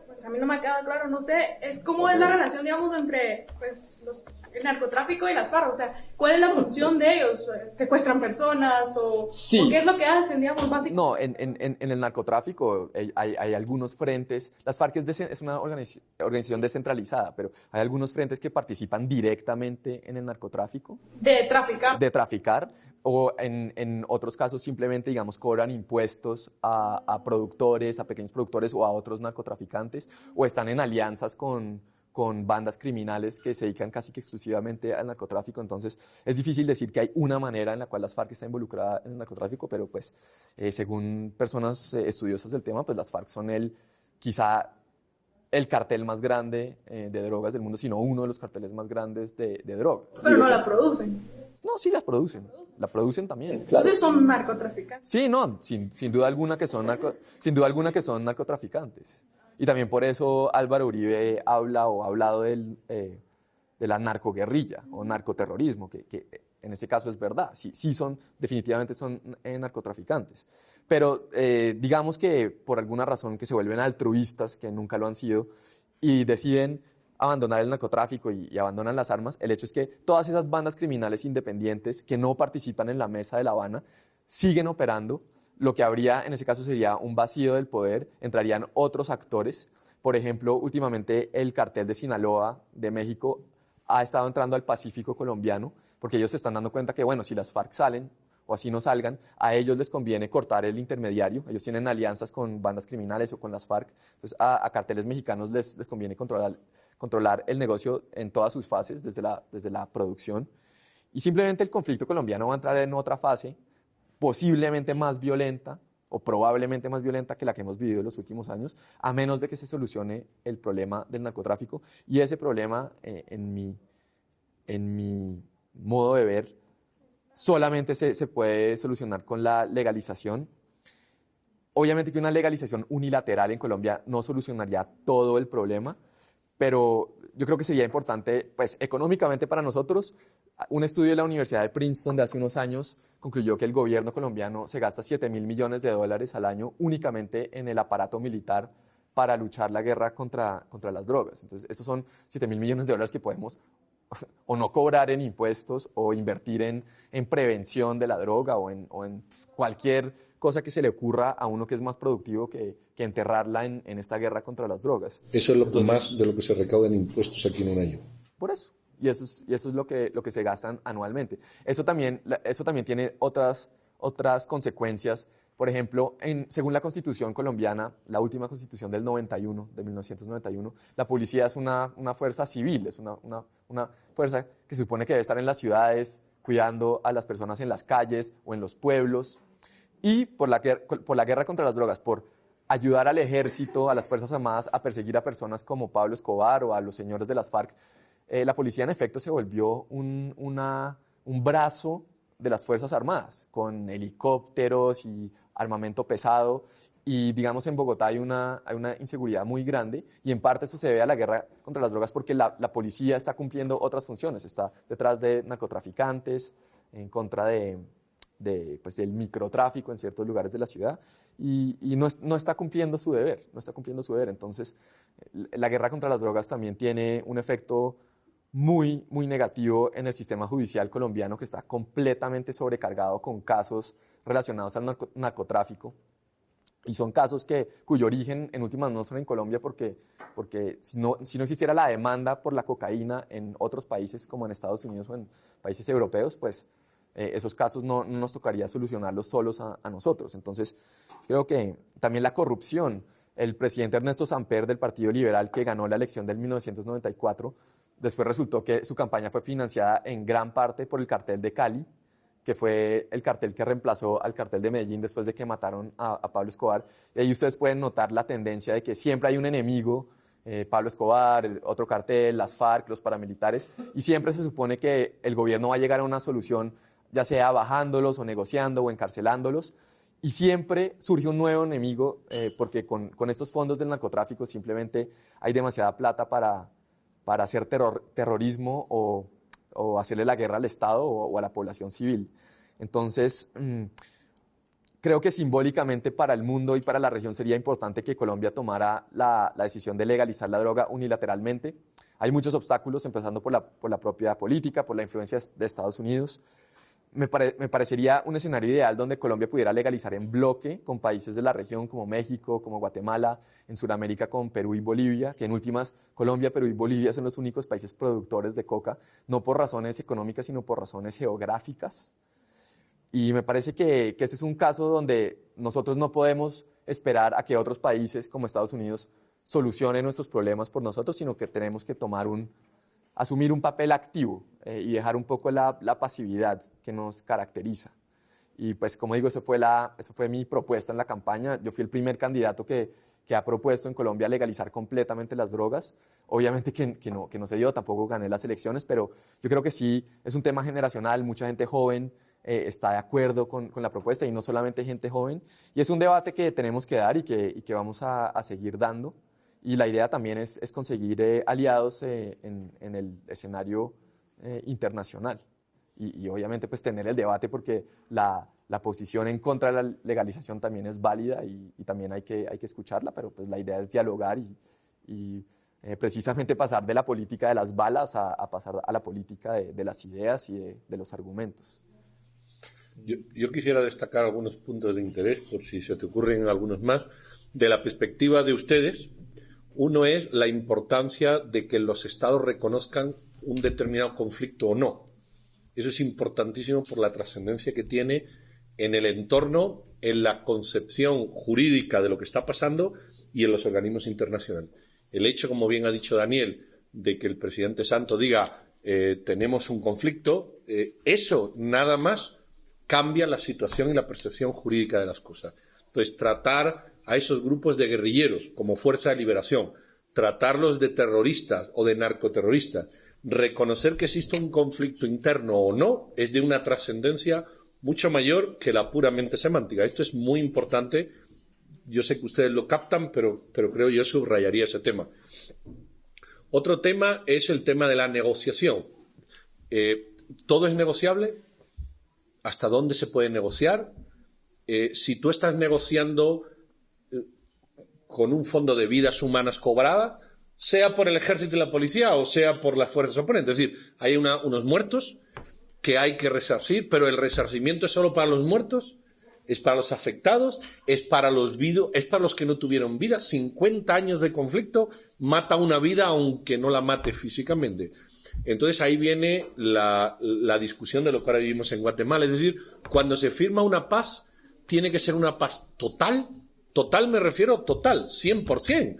Pues a mí no me queda claro, no sé, es cómo es la relación, digamos, entre pues, el narcotráfico y las FARC, o sea, ¿cuál es la función de ellos? ¿Secuestran personas o, sí. ¿o qué es lo que hacen, digamos, básicamente? No, en el narcotráfico hay algunos frentes, las FARC es una organización descentralizada, pero hay algunos frentes que participan directamente en el narcotráfico. ¿De traficar? De traficar, o en otros casos simplemente, digamos, cobran impuestos a productores, a pequeños productores o a otros narcotraficantes, o están en alianzas con bandas criminales que se dedican casi que exclusivamente al narcotráfico. Entonces es difícil decir que hay una manera en la cual las FARC está involucrada en el narcotráfico, pero pues según personas estudiosas del tema, pues las FARC son quizá el cartel más grande de drogas del mundo, sino uno de los carteles más grandes de droga. Pero no la producen. No, sí la producen también. Claro. Entonces son narcotraficantes. Sí, no, sin duda alguna que son narcotraficantes. Y también por eso Álvaro Uribe ha hablado de la narcoguerrilla o narcoterrorismo, que en este caso es verdad, sí definitivamente son narcotraficantes. Pero digamos que por alguna razón que se vuelven altruistas, que nunca lo han sido, y deciden abandonar el narcotráfico y abandonan las armas, el hecho es que todas esas bandas criminales independientes que no participan en la mesa de La Habana siguen operando lo que habría en ese caso sería un vacío del poder, entrarían otros actores. Por ejemplo, últimamente el cartel de Sinaloa de México ha estado entrando al Pacífico colombiano, porque ellos se están dando cuenta que, bueno, si las FARC salen o así no salgan, a ellos les conviene cortar el intermediario. Ellos tienen alianzas con bandas criminales o con las FARC. Entonces, a carteles mexicanos les conviene controlar el negocio en todas sus fases, desde la producción. Y simplemente el conflicto colombiano va a entrar en otra fase, posiblemente más violenta, o probablemente más violenta que la que hemos vivido en los últimos años, a menos de que se solucione el problema del narcotráfico. Y ese problema, en mi modo de ver, solamente se puede solucionar con la legalización. Obviamente que una legalización unilateral en Colombia no solucionaría todo el problema, pero yo creo que sería importante, pues económicamente para nosotros. Un estudio de la Universidad de Princeton de hace unos años concluyó que el gobierno colombiano se gasta $7.000 millones al año únicamente en el aparato militar para luchar la guerra contra las drogas. Entonces, esos son $7.000 millones que podemos o no cobrar en impuestos o invertir en prevención de la droga o en cualquier cosa que se le ocurra a uno que es más productivo que enterrarla en esta guerra contra las drogas. Eso es lo que más de lo que se recauda en impuestos aquí en un año. Por eso. Y eso es lo que se gastan anualmente. Eso también tiene otras consecuencias. Por ejemplo, según la Constitución colombiana, la última Constitución de 1991, la policía es una fuerza civil, es una fuerza que se supone que debe estar en las ciudades, cuidando a las personas en las calles o en los pueblos. Y por la guerra contra las drogas, por ayudar al ejército, a las Fuerzas Armadas a perseguir a personas como Pablo Escobar o a los señores de las FARC, la policía en efecto se volvió un brazo de las Fuerzas Armadas, con helicópteros y armamento pesado. Y digamos en Bogotá hay una inseguridad muy grande, y en parte eso se debe a la guerra contra las drogas porque la policía está cumpliendo otras funciones, está detrás de narcotraficantes, en contra pues, del microtráfico en ciertos lugares de la ciudad, y no está cumpliendo su deber, Entonces, la guerra contra las drogas también tiene un efecto muy, muy negativo en el sistema judicial colombiano, que está completamente sobrecargado con casos relacionados al narcotráfico. Y son casos cuyo origen en últimas no son en Colombia, porque si no existiera la demanda por la cocaína en otros países como en Estados Unidos o en países europeos, pues esos casos no nos tocaría solucionarlos solos a nosotros. Entonces, creo que también la corrupción. El presidente Ernesto Samper del Partido Liberal, que ganó la elección del 1994, después resultó que su campaña fue financiada en gran parte por el cartel de Cali, que fue el cartel que reemplazó al cartel de Medellín después de que mataron a Pablo Escobar. Y ahí ustedes pueden notar la tendencia de que siempre hay un enemigo, Pablo Escobar, el otro cartel, las FARC, los paramilitares, y siempre se supone que el gobierno va a llegar a una solución, ya sea bajándolos o negociando o encarcelándolos, y siempre surge un nuevo enemigo, porque con estos fondos del narcotráfico simplemente hay demasiada plata para hacer terrorismo o hacerle la guerra al Estado o a la población civil. Entonces, creo que simbólicamente para el mundo y para la región sería importante que Colombia tomara la decisión de legalizar la droga unilateralmente. Hay muchos obstáculos, empezando por la propia política, por la influencia de Estados Unidos. Me parecería un escenario ideal donde Colombia pudiera legalizar en bloque con países de la región como México, como Guatemala, en Sudamérica con Perú y Bolivia, que en últimas Colombia, Perú y Bolivia son los únicos países productores de coca, no por razones económicas, sino por razones geográficas. Y me parece que este es un caso donde nosotros no podemos esperar a que otros países como Estados Unidos solucionen nuestros problemas por nosotros, sino que tenemos que asumir un papel activo y dejar un poco la pasividad que nos caracteriza. Y pues como digo, eso fue mi propuesta en la campaña. Yo fui el primer candidato que ha propuesto en Colombia legalizar completamente las drogas. Obviamente que no se dio, tampoco gané las elecciones, pero yo creo que sí es un tema generacional. Mucha gente joven está de acuerdo con la propuesta, y no solamente gente joven. Y es un debate que tenemos que dar y que vamos a seguir dando. Y la idea también es conseguir aliados en el escenario internacional. Y obviamente pues tener el debate, porque la posición en contra de la legalización también es válida y también hay que escucharla, pero pues la idea es dialogar y precisamente pasar de la política de las balas a pasar a la política de las ideas y de los argumentos. Yo quisiera destacar algunos puntos de interés, por si se te ocurren algunos más, de la perspectiva de ustedes. Uno es la importancia de que los estados reconozcan un determinado conflicto o no. Eso es importantísimo por la trascendencia que tiene en el entorno, en la concepción jurídica de lo que está pasando y en los organismos internacionales. El hecho, como bien ha dicho Daniel, de que el presidente Santos diga tenemos un conflicto, eso nada más cambia la situación y la percepción jurídica de las cosas. Entonces, tratar a esos grupos de guerrilleros como fuerza de liberación, tratarlos de terroristas o de narcoterroristas, reconocer que existe un conflicto interno o no, es de una trascendencia mucho mayor que la puramente semántica. Esto es muy importante. Yo sé que ustedes lo captan, pero creo yo subrayaría ese tema. Otro tema es el tema de la negociación. ¿Todo es negociable? ¿Hasta dónde se puede negociar? Si tú estás negociando con un fondo de vidas humanas cobrada, sea por el ejército y la policía o sea por las fuerzas oponentes. Es decir, hay unos muertos que hay que resarcir, pero el resarcimiento es solo para los muertos, es para los afectados, es para los que no tuvieron vida. 50 años de conflicto mata una vida aunque no la mate físicamente. Entonces ahí viene la discusión de lo que ahora vivimos en Guatemala. Es decir, cuando se firma una paz, tiene que ser una paz total, me refiero total, 100%,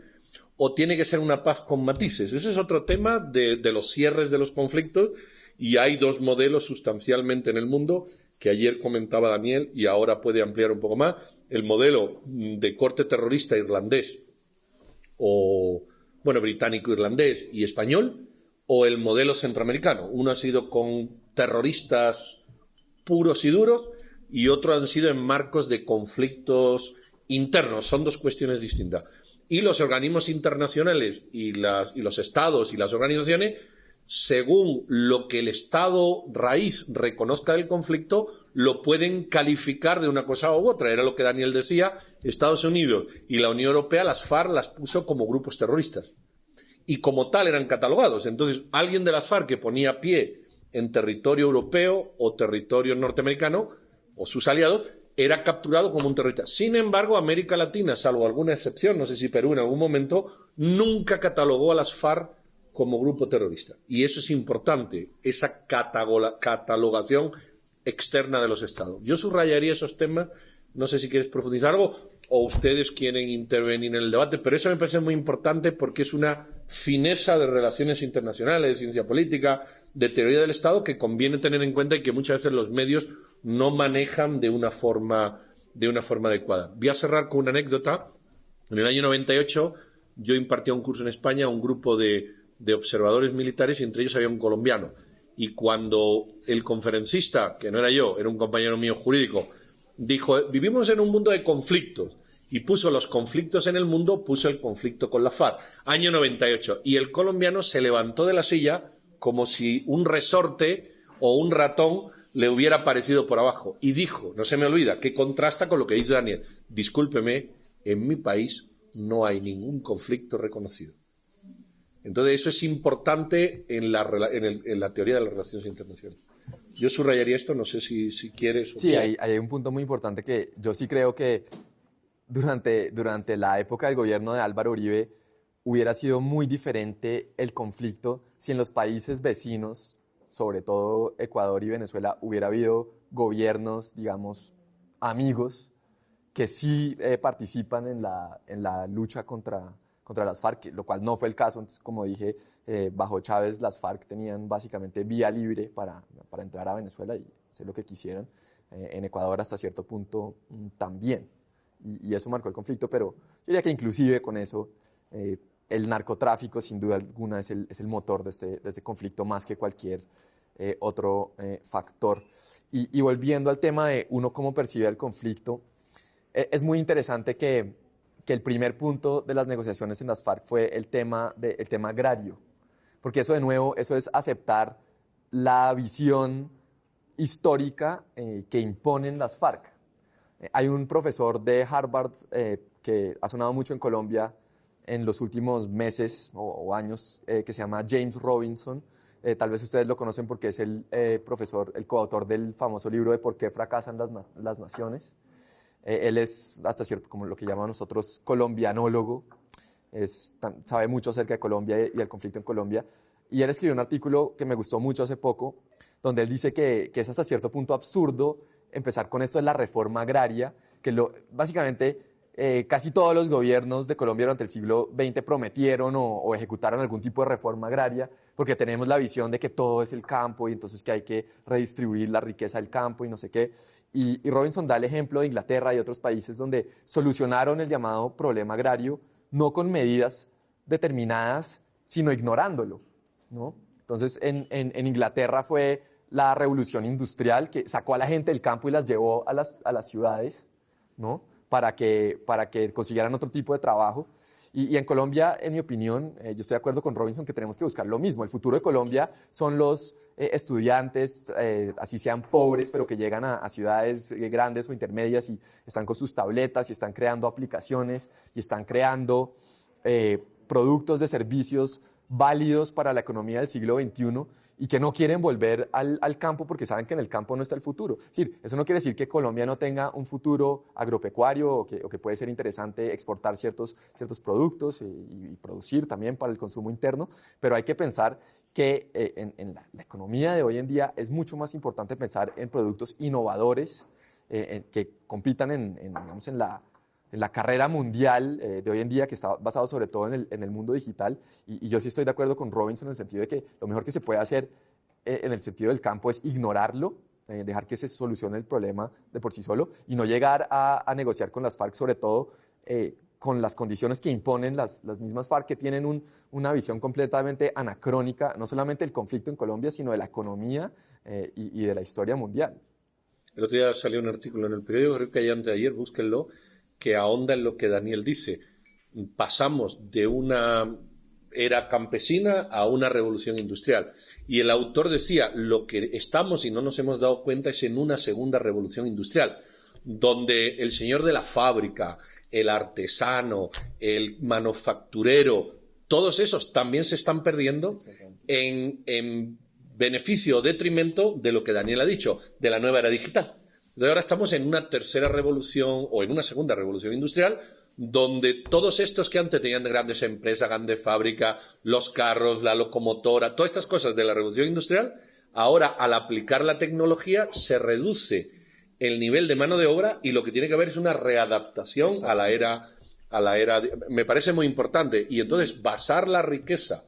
o tiene que ser una paz con matices. Ese es otro tema de los cierres de los conflictos, y hay dos modelos sustancialmente en el mundo que ayer comentaba Daniel y ahora puede ampliar un poco más. El modelo de corte terrorista irlandés británico-irlandés y español, o el modelo centroamericano. Uno ha sido con terroristas puros y duros y otro han sido en marcos de conflictos internos. Son dos cuestiones distintas. Y los organismos internacionales y los estados y las organizaciones, según lo que el Estado raíz reconozca del conflicto, lo pueden calificar de una cosa u otra. Era lo que Daniel decía. Estados Unidos y la Unión Europea, las FARC las puso como grupos terroristas y como tal eran catalogados. Entonces, alguien de las FARC que ponía pie en territorio europeo o territorio norteamericano o sus aliados era capturado como un terrorista. Sin embargo, América Latina, salvo alguna excepción, no sé si Perú en algún momento, nunca catalogó a las FARC como grupo terrorista. Y eso es importante, esa catalogación externa de los estados. Yo subrayaría esos temas. No sé si quieres profundizar algo o ustedes quieren intervenir en el debate, pero eso me parece muy importante porque es una fineza de relaciones internacionales, de ciencia política, de teoría del Estado, que conviene tener en cuenta y que muchas veces los medios no manejan de una forma adecuada. Voy a cerrar con una anécdota. En el año 98 yo impartía un curso en España a un grupo de observadores militares y entre ellos había un colombiano. Y cuando el conferencista, que no era yo, era un compañero mío jurídico, dijo, vivimos en un mundo de conflictos, y puso los conflictos en el mundo, puso el conflicto con la FARC, año 98, y el colombiano se levantó de la silla como si un resorte o un ratón le hubiera aparecido por abajo, y dijo, no se me olvida, que contrasta con lo que dice Daniel, discúlpeme, en mi país no hay ningún conflicto reconocido. Entonces eso es importante en la teoría de las relaciones internacionales. Yo subrayaría esto, no sé si quieres. Sí, hay un punto muy importante que yo sí creo que durante la época del gobierno de Álvaro Uribe hubiera sido muy diferente el conflicto si en los países vecinos, sobre todo Ecuador y Venezuela, hubiera habido gobiernos, digamos, amigos, que sí participan en la lucha contra las FARC, lo cual no fue el caso. Entonces, como dije, bajo Chávez las FARC tenían básicamente vía libre para entrar a Venezuela y hacer lo que quisieran. En Ecuador hasta cierto punto también. Y eso marcó el conflicto, pero yo diría que inclusive con eso el narcotráfico sin duda alguna es el motor de ese conflicto más que cualquier otro factor. Y volviendo al tema de uno cómo percibe el conflicto, es muy interesante que el primer punto de las negociaciones en las FARC fue el tema agrario, porque eso de nuevo, eso es aceptar la visión histórica que imponen las FARC. Hay un profesor de Harvard que ha sonado mucho en Colombia en los últimos meses o años, que se llama James Robinson. Tal vez ustedes lo conocen porque es el profesor, el coautor del famoso libro de ¿Por qué fracasan las naciones? Él es, hasta cierto, como lo que llamamos nosotros, colombianólogo. Sabe mucho acerca de Colombia y el conflicto en Colombia. Y él escribió un artículo que me gustó mucho hace poco, donde él dice que es hasta cierto punto absurdo empezar con esto de la reforma agraria, que básicamente casi todos los gobiernos de Colombia durante el siglo XX prometieron o ejecutaron algún tipo de reforma agraria, porque tenemos la visión de que todo es el campo y entonces que hay que redistribuir la riqueza del campo y no sé qué. Y Robinson da el ejemplo de Inglaterra y otros países donde solucionaron el llamado problema agrario no con medidas determinadas, sino ignorándolo, ¿no? Entonces, en Inglaterra fue la revolución industrial que sacó a la gente del campo y las llevó a las ciudades, ¿no? Para que consiguieran otro tipo de trabajo. Y en Colombia, en mi opinión, yo estoy de acuerdo con Robinson que tenemos que buscar lo mismo. El futuro de Colombia son los estudiantes, así sean pobres, pero que llegan a ciudades grandes o intermedias y están con sus tabletas y están creando aplicaciones y están creando productos de servicios válidos para la economía del siglo XXI y que no quieren volver al campo porque saben que en el campo no está el futuro. Es decir, eso no quiere decir que Colombia no tenga un futuro agropecuario o que puede ser interesante exportar ciertos productos y producir también para el consumo interno, pero hay que pensar que en la economía de hoy en día es mucho más importante pensar en productos innovadores que compitan digamos, en la carrera mundial de hoy en día, que está basado sobre todo en el mundo digital. Y yo sí estoy de acuerdo con Robinson en el sentido de que lo mejor que se puede hacer en el sentido del campo es ignorarlo, dejar que se solucione el problema de por sí solo y no llegar a negociar con las FARC, sobre todo con las condiciones que imponen las mismas FARC, que tienen una visión completamente anacrónica, no solamente del conflicto en Colombia, sino de la economía y de la historia mundial. El otro día salió un artículo en el periódico, creo que ayer antes de ayer, búsquenlo, que ahonda en lo que Daniel dice. Pasamos de una era campesina a una revolución industrial. Y el autor decía, lo que estamos y no nos hemos dado cuenta es en una segunda revolución industrial, donde el señor de la fábrica, el artesano, el manufacturero, todos esos también se están perdiendo en beneficio o detrimento de lo que Daniel ha dicho, de la nueva era digital. Entonces ahora estamos en una tercera revolución o en una segunda revolución industrial donde todos estos que antes tenían grandes empresas, grandes fábricas, los carros, la locomotora, todas estas cosas de la revolución industrial, ahora al aplicar la tecnología se reduce el nivel de mano de obra y lo que tiene que haber es una readaptación a la era. Me parece muy importante. Y entonces basar la riqueza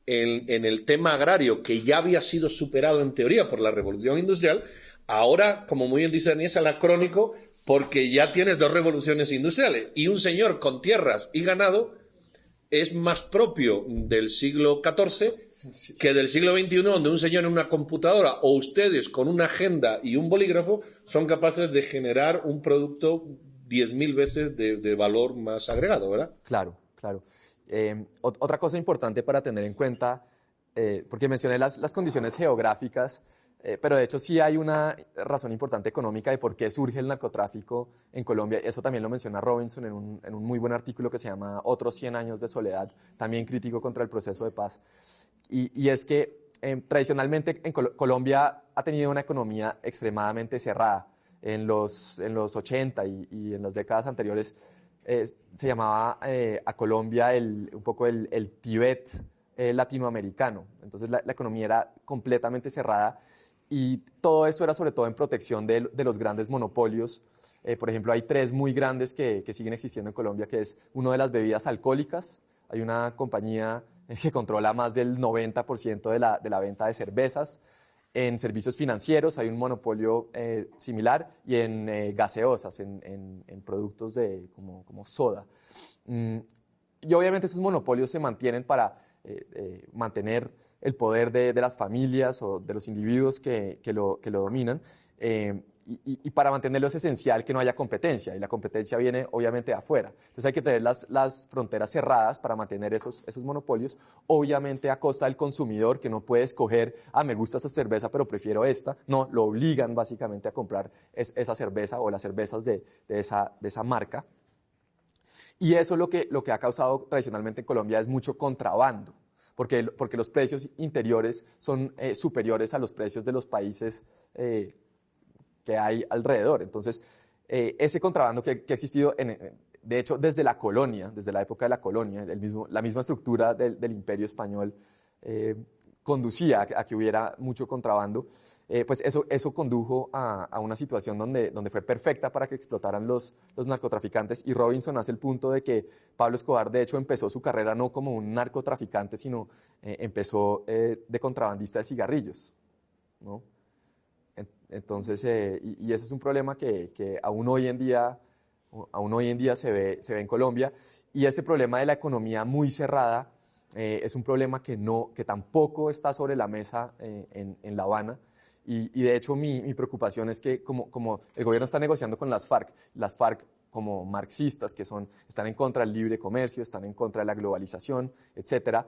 en el tema agrario, que ya había sido superado en teoría por la revolución industrial, ahora, como muy bien dice Daniel, es anacrónico porque ya tienes dos revoluciones industriales y un señor con tierras y ganado es más propio del siglo XIV que del siglo XXI, donde un señor en una computadora o ustedes con una agenda y un bolígrafo son capaces de generar un producto 10.000 veces de valor más agregado, ¿verdad? Claro, claro. Otra cosa importante para tener en cuenta, porque mencioné las condiciones geográficas, pero de hecho sí hay una razón importante económica de por qué surge el narcotráfico en Colombia. Eso también lo menciona Robinson en un muy buen artículo que se llama Otros 100 años de soledad, también crítico contra el proceso de paz. Y es que tradicionalmente Colombia ha tenido una economía extremadamente cerrada. En los 80 y en las décadas anteriores se llamaba a Colombia un poco el Tíbet latinoamericano. Entonces la economía era completamente cerrada. Y todo esto era sobre todo en protección de los grandes monopolios. Por ejemplo, hay tres muy grandes que siguen existiendo en Colombia, que es uno de las bebidas alcohólicas. Hay una compañía que controla más del 90% de la venta de cervezas. En servicios financieros hay un monopolio similar y en gaseosas, en productos como soda. Y obviamente esos monopolios se mantienen para mantener el poder de las familias o de los individuos que lo dominan. Y para mantenerlo es esencial que no haya competencia, y la competencia viene obviamente de afuera. Entonces hay que tener las fronteras cerradas para mantener esos monopolios, obviamente a costa del consumidor, que no puede escoger, me gusta esta cerveza pero prefiero esta. No, lo obligan básicamente a comprar esa cerveza o las cervezas de esa marca. Y eso lo que ha causado tradicionalmente en Colombia es mucho contrabando. porque los precios interiores son superiores a los precios de los países que hay alrededor. Entonces, ese contrabando que ha existido, de hecho, desde la colonia, desde la época de la colonia, la misma estructura del Imperio Español conducía a que hubiera mucho contrabando, pues eso condujo a una situación donde fue perfecta para que explotaran los narcotraficantes, y Robinson hace el punto de que Pablo Escobar, de hecho, empezó su carrera no como un narcotraficante, sino empezó de contrabandista de cigarrillos, ¿no? Entonces, y ese es un problema que aún hoy en día se ve en Colombia, y ese problema de la economía muy cerrada es un problema que tampoco está sobre la mesa en La Habana, y de hecho mi preocupación es que como el gobierno está negociando con las FARC como marxistas, que están en contra del libre comercio, están en contra de la globalización, etcétera,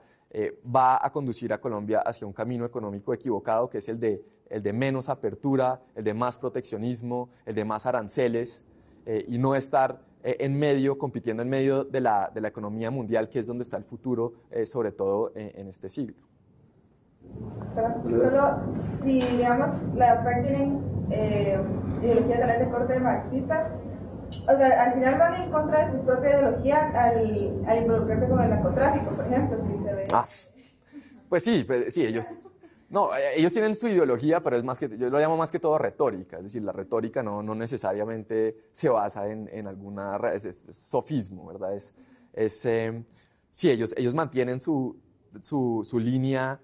va a conducir a Colombia hacia un camino económico equivocado, que es el de menos apertura, el de más proteccionismo, el de más aranceles, y no estar compitiendo en medio de la economía mundial, que es donde está el futuro, sobre todo en este siglo. Solo si, digamos, las FARC tienen ideología tal vez de corte marxista, o sea, al final van en contra de su propia ideología al involucrarse con el narcotráfico, por ejemplo, si se ve. Pues sí, ellos tienen su ideología, pero yo lo llamo más que todo retórica, es decir, la retórica no necesariamente se basa en alguna, es sofismo, ¿verdad? Sí, ellos mantienen su línea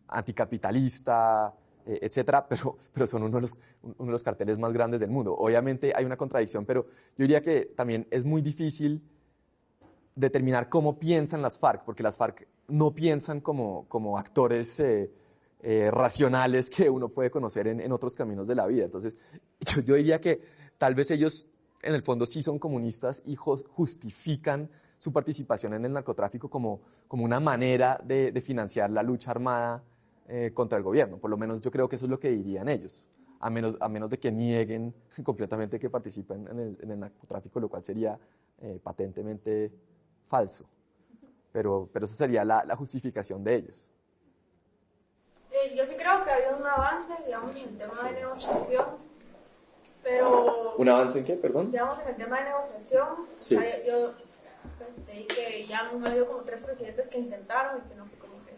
anticapitalista, etcétera, pero son uno de los carteles más grandes del mundo. Obviamente hay una contradicción, pero yo diría que también es muy difícil determinar cómo piensan las FARC, porque las FARC no piensan como actores racionales que uno puede conocer en otros caminos de la vida. Entonces, yo diría que tal vez ellos en el fondo sí son comunistas y justifican su participación en el narcotráfico como una manera de financiar la lucha armada contra el gobierno. Por lo menos yo creo que eso es lo que dirían ellos, a menos de que nieguen completamente que participen en el narcotráfico, lo cual sería patentemente falso. Pero esa sería la justificación de ellos. Yo sí creo que ha habido un avance, digamos, en el tema de negociación, pero... ¿Un avance en qué, perdón? Digamos, en el tema de negociación, sí. Yo leí que ya han habido como 3 presidentes que intentaron y que no fue como que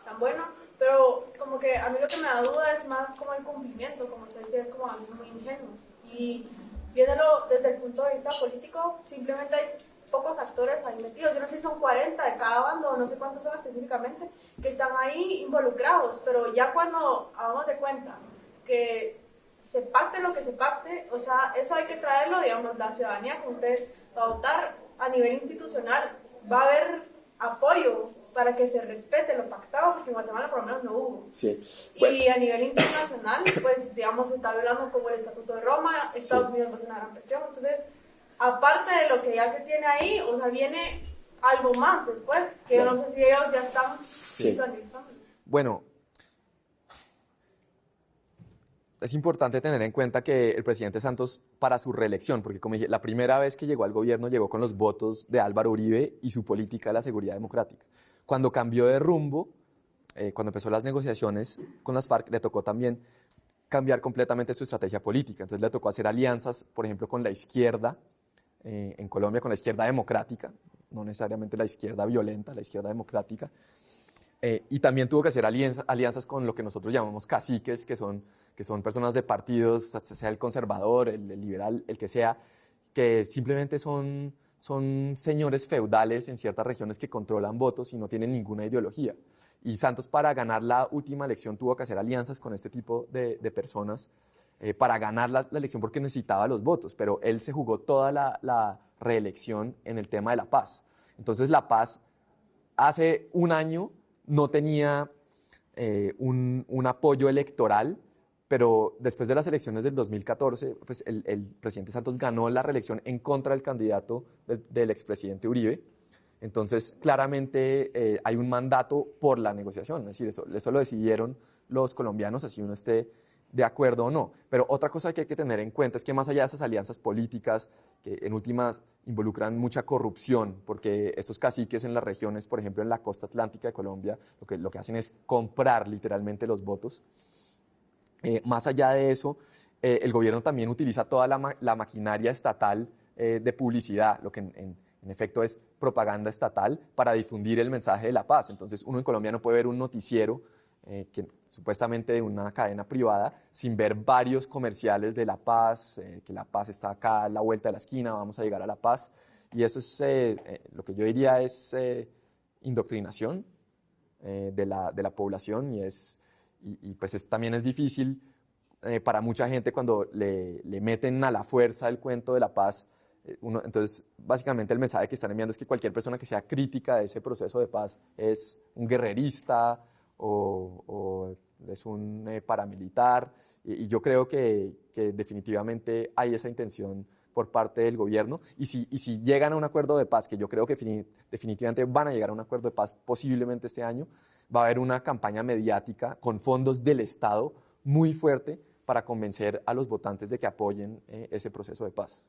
tan bueno, pero como que a mí lo que me da duda es más como el cumplimiento, como usted decía, es como algo muy ingenuo. Y viéndolo desde el punto de vista político, simplemente hay pocos actores ahí metidos, yo no sé si son 40 de cada bando, no sé cuántos son específicamente, que están ahí involucrados, pero ya cuando hagamos de cuenta que se pacte lo que se pacte, o sea, eso hay que traerlo, digamos, la ciudadanía, como usted va a votar a nivel institucional, va a haber apoyo para que se respete lo pactado, porque en Guatemala por lo menos no hubo. Sí. Bueno. Y a nivel internacional, pues, digamos, se está violando como el Estatuto de Roma, Estados sí. Unidos va a hacer una gran presión, entonces... Aparte de lo que ya se tiene ahí, o sea, viene algo más después, que claro. Yo no sé si ellos ya están visualizando. Bueno, es importante tener en cuenta que el presidente Santos, para su reelección, porque como dije, la primera vez que llegó al gobierno llegó con los votos de Álvaro Uribe y su política de la seguridad democrática. Cuando cambió de rumbo, cuando empezó las negociaciones con las FARC, le tocó también cambiar completamente su estrategia política. Entonces le tocó hacer alianzas, por ejemplo, con la izquierda, en Colombia, con la izquierda democrática, no necesariamente la izquierda violenta, la izquierda democrática, y también tuvo que hacer alianzas con lo que nosotros llamamos caciques, que son personas de partidos, sea el conservador, el liberal, el que sea, que simplemente son señores feudales en ciertas regiones que controlan votos y no tienen ninguna ideología. Y Santos, para ganar la última elección, tuvo que hacer alianzas con este tipo de personas para ganar la elección, porque necesitaba los votos, pero él se jugó toda la reelección en el tema de la paz. Entonces la paz hace un año no tenía un apoyo electoral, pero después de las elecciones del 2014, pues el presidente Santos ganó la reelección en contra del candidato del expresidente Uribe. Entonces, claramente hay un mandato por la negociación, es decir, eso lo decidieron los colombianos, así uno esté de acuerdo o no. Pero otra cosa que hay que tener en cuenta es que más allá de esas alianzas políticas, que en últimas involucran mucha corrupción, porque estos caciques en las regiones, por ejemplo en la costa atlántica de Colombia, lo que hacen es comprar literalmente los votos. Más allá de eso, el gobierno también utiliza toda la maquinaria estatal de publicidad, lo que en efecto es propaganda estatal para difundir el mensaje de la paz. Entonces uno en Colombia no puede ver un noticiero que supuestamente de una cadena privada, sin ver varios comerciales de la paz, que la paz está acá a la vuelta de la esquina, vamos a llegar a la paz. Y eso es lo que yo diría es indoctrinación de la población y pues también es difícil para mucha gente cuando le meten a la fuerza el cuento de la paz. Entonces, básicamente el mensaje que están enviando es que cualquier persona que sea crítica de ese proceso de paz es un guerrerista, o es un paramilitar, y yo creo que definitivamente hay esa intención por parte del gobierno, y si llegan a un acuerdo de paz, que yo creo que definitivamente van a llegar a un acuerdo de paz posiblemente este año, va a haber una campaña mediática con fondos del Estado muy fuerte para convencer a los votantes de que apoyen ese proceso de paz.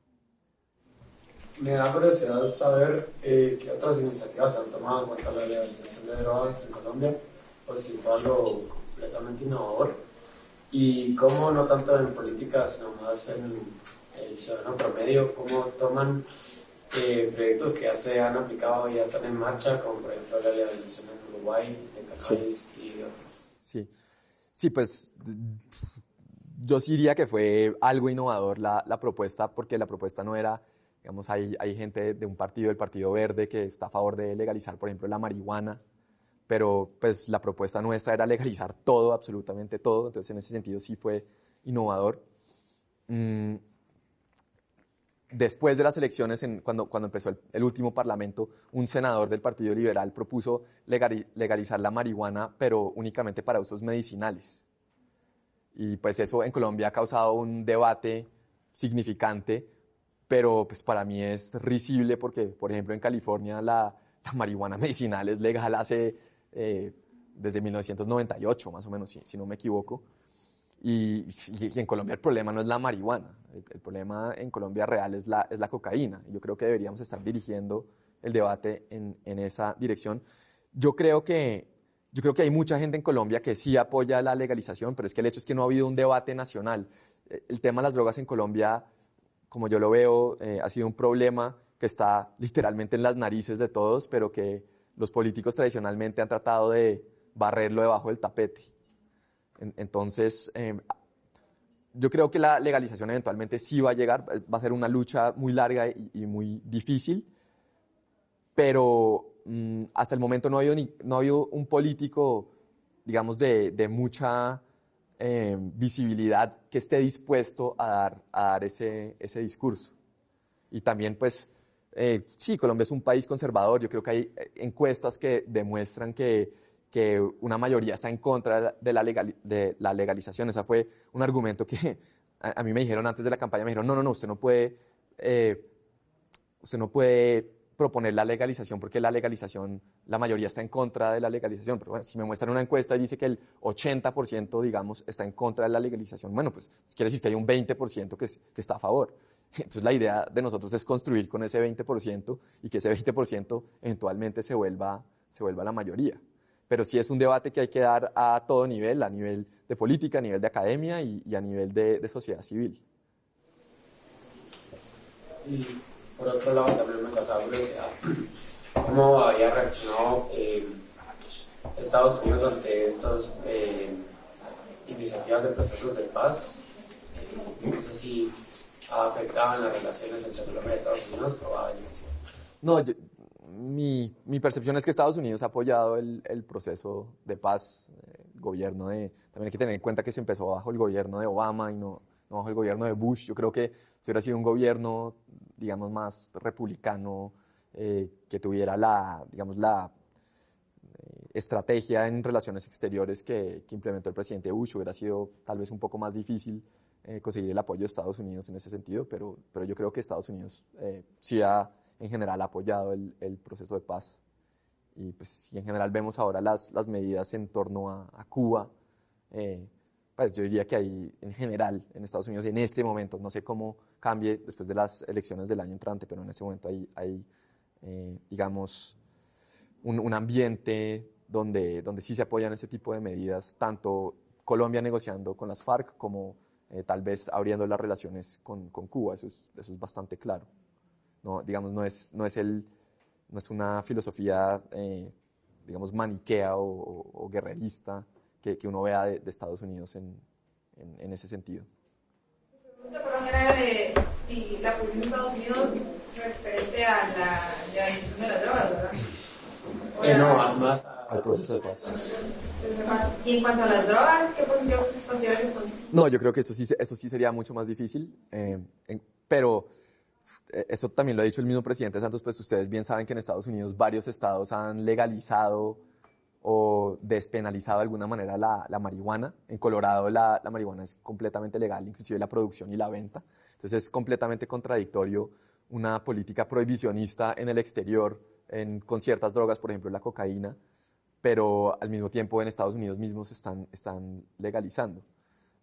Me da curiosidad saber qué otras iniciativas han tomado en cuanto a la legalización de drogas en Colombia, o si fue algo completamente innovador, y cómo, no tanto en política, sino más en el ciudadano promedio, cómo toman proyectos que ya se han aplicado y ya están en marcha, como por ejemplo la legalización en Uruguay, de cannabis y de otros. Sí, pues yo sí diría que fue algo innovador la propuesta, porque la propuesta no era, digamos, hay gente de un partido, el Partido Verde, que está a favor de legalizar, por ejemplo, la marihuana, pero pues la propuesta nuestra era legalizar todo, absolutamente todo, entonces en ese sentido sí fue innovador. Después de las elecciones, cuando empezó el último parlamento, un senador del Partido Liberal propuso legalizar la marihuana, pero únicamente para usos medicinales. Y pues eso en Colombia ha causado un debate significante, pero pues para mí es risible porque, por ejemplo, en California la marihuana medicinal es legal desde 1998, más o menos, si no me equivoco. Y en Colombia el problema no es la marihuana, el problema en Colombia real es la cocaína. Yo creo que deberíamos estar dirigiendo el debate en esa dirección. Yo creo que hay mucha gente en Colombia que sí apoya la legalización, pero es que el hecho es que no ha habido un debate nacional. El tema de las drogas en Colombia, como yo lo veo, ha sido un problema que está literalmente en las narices de todos, pero que los políticos tradicionalmente han tratado de barrerlo debajo del tapete. Entonces, yo creo que la legalización eventualmente sí va a llegar, va a ser una lucha muy larga y muy difícil, pero hasta el momento no ha habido un político, digamos, de mucha visibilidad que esté dispuesto a dar ese discurso. Y también, pues, sí, Colombia es un país conservador. Yo creo que hay encuestas que demuestran que una mayoría está en contra de la legalización. Ese fue un argumento que a mí me dijeron antes de la campaña. Me dijeron, no, usted no puede proponer la legalización porque la mayoría está en contra de la legalización. Pero bueno, si me muestran una encuesta y dice que el 80%, digamos, está en contra de la legalización, bueno, pues quiere decir que hay un 20% que está a favor. Entonces la idea de nosotros es construir con ese 20% y que ese 20% eventualmente se vuelva la mayoría. Pero sí es un debate que hay que dar a todo nivel, a nivel de política, a nivel de academia y a nivel de sociedad civil. Y por otro lado también me causaba curiosidad cómo había reaccionado Estados Unidos ante estas iniciativas de procesos de paz. No sé si afectaban las relaciones entre Colombia y Estados Unidos o a dirección. No, mi percepción es que Estados Unidos ha apoyado el proceso de paz. También hay que tener en cuenta que se empezó bajo el gobierno de Obama y no bajo el gobierno de Bush. Yo creo que si hubiera sido un gobierno, digamos, más republicano, que tuviera la estrategia en relaciones exteriores que implementó el presidente Bush, hubiera sido tal vez un poco más difícil conseguir el apoyo de Estados Unidos en ese sentido, pero yo creo que Estados Unidos sí ha en general apoyado el proceso de paz. Y pues si en general vemos ahora las medidas en torno a Cuba, pues yo diría que hay en general en Estados Unidos en este momento, no sé cómo cambie después de las elecciones del año entrante, pero en este momento hay digamos, un ambiente donde sí se apoyan ese tipo de medidas, tanto Colombia negociando con las FARC como tal vez abriendo las relaciones con Cuba, eso es bastante claro. No, digamos, no es una filosofía, digamos, maniquea o guerrerista que uno vea de Estados Unidos en ese sentido. La pregunta era de si la posición de Estados Unidos referente a la legalización de las drogas, ¿verdad? No, más Al proceso de paz. Y en cuanto a las drogas, ¿qué posición considera que No, yo creo que eso sí sería mucho más difícil, pero eso también lo ha dicho el mismo presidente Santos, pues ustedes bien saben que en Estados Unidos varios estados han legalizado o despenalizado de alguna manera la marihuana. En Colorado la marihuana es completamente legal, inclusive la producción y la venta. Entonces es completamente contradictorio una política prohibicionista en el exterior con ciertas drogas, por ejemplo la cocaína, pero al mismo tiempo en Estados Unidos mismos están legalizando.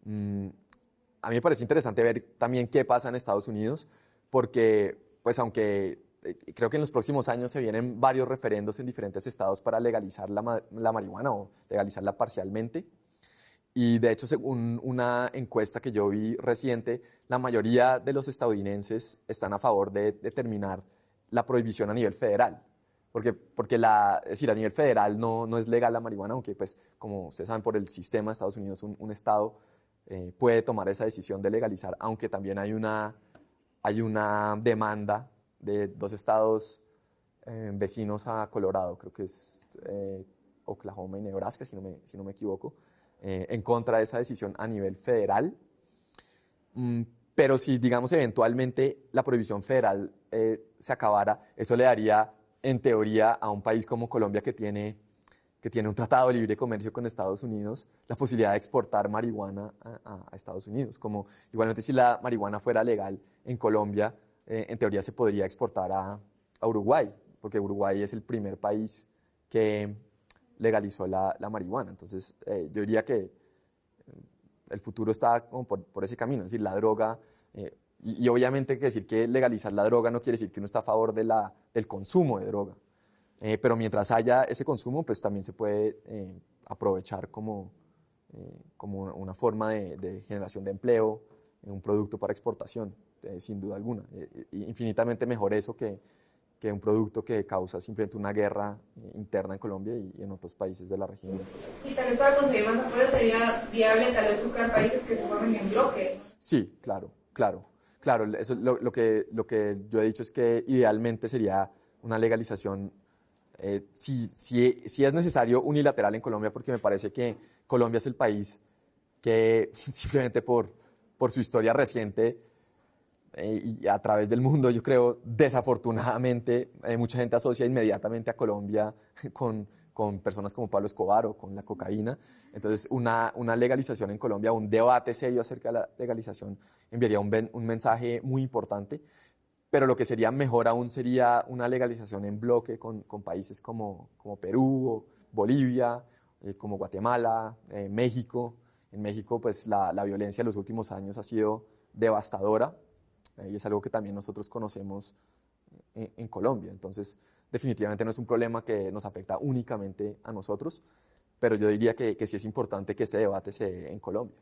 A mí me parece interesante ver también qué pasa en Estados Unidos, porque pues aunque creo que en los próximos años se vienen varios referendos en diferentes estados para legalizar la marihuana o legalizarla parcialmente. Y de hecho, según una encuesta que yo vi reciente, la mayoría de los estadounidenses están a favor de terminar la prohibición a nivel federal. Porque es decir, a nivel federal no es legal la marihuana, aunque pues como ustedes saben por el sistema de Estados Unidos un estado puede tomar esa decisión de legalizar, aunque también hay una demanda de 2 estados vecinos a Colorado, creo que es Oklahoma y Nebraska, si no me equivoco, en contra de esa decisión a nivel federal. Pero si, digamos, eventualmente la prohibición federal se acabara, eso le daría, en teoría, a un país como Colombia que tiene un tratado de libre comercio con Estados Unidos, la posibilidad de exportar marihuana a Estados Unidos. Como igualmente si la marihuana fuera legal en Colombia, en teoría se podría exportar a Uruguay, porque Uruguay es el primer país que legalizó la marihuana. Entonces, yo diría que el futuro está como por ese camino, es decir, la droga, y obviamente que decir que legalizar la droga no quiere decir que uno está a favor del consumo de droga, pero mientras haya ese consumo, pues también se puede aprovechar como una forma de generación de empleo, un producto para exportación, sin duda alguna. Infinitamente mejor eso que un producto que causa simplemente una guerra interna en Colombia y en otros países de la región. Y tal vez para conseguir más apoyo sería viable tal vez buscar países que se formen en bloque. Sí, claro. Eso, lo que yo he dicho es que idealmente sería una legalización, si es necesario, unilateral en Colombia, porque me parece que Colombia es el país que simplemente por su historia reciente y a través del mundo, yo creo, desafortunadamente, mucha gente asocia inmediatamente a Colombia con personas como Pablo Escobar o con la cocaína. Entonces, una legalización en Colombia, un debate serio acerca de la legalización, enviaría un mensaje muy importante. Pero lo que sería mejor aún sería una legalización en bloque con países como Perú, o Bolivia, como Guatemala, México. En México, pues la violencia en los últimos años ha sido devastadora. Y es algo que también nosotros conocemos en Colombia. Entonces, definitivamente no es un problema que nos afecta únicamente a nosotros, pero yo diría que sí es importante que este debate se dé en Colombia.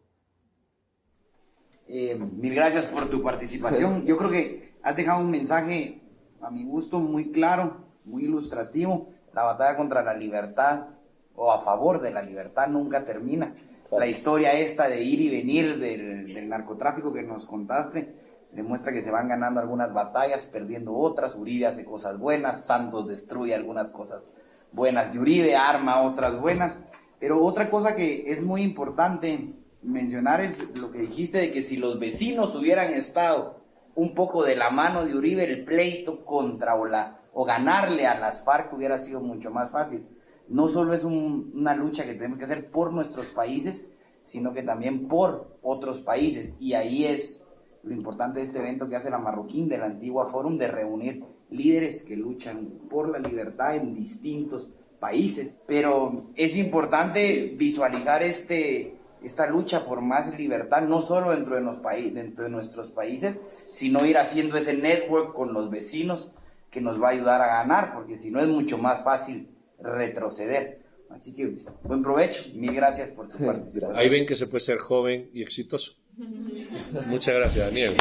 Mil gracias por tu participación. Yo creo que has dejado un mensaje, a mi gusto, muy claro, muy ilustrativo. La batalla contra la libertad o a favor de la libertad nunca termina. La historia esta de ir y venir del narcotráfico que nos contaste demuestra que se van ganando algunas batallas, perdiendo otras. Uribe hace cosas buenas, Santos destruye algunas cosas buenas de Uribe, arma otras buenas. Pero otra cosa que es muy importante mencionar es lo que dijiste de que si los vecinos hubieran estado un poco de la mano de Uribe, el pleito contra o ganarle a las FARC hubiera sido mucho más fácil. No solo es una lucha que tenemos que hacer por nuestros países, sino que también por otros países. Y ahí es lo importante de este evento que hace la Marroquín del Antigua Fórum, de reunir líderes que luchan por la libertad en distintos países. Pero es importante visualizar este esta lucha por más libertad, no solo dentro de nuestros países, sino ir haciendo ese network con los vecinos que nos va a ayudar a ganar, porque si no es mucho más fácil retroceder. Así que buen provecho, mil gracias por tu participación. Ahí ven que se puede ser joven y exitoso. Muchas gracias, Daniel.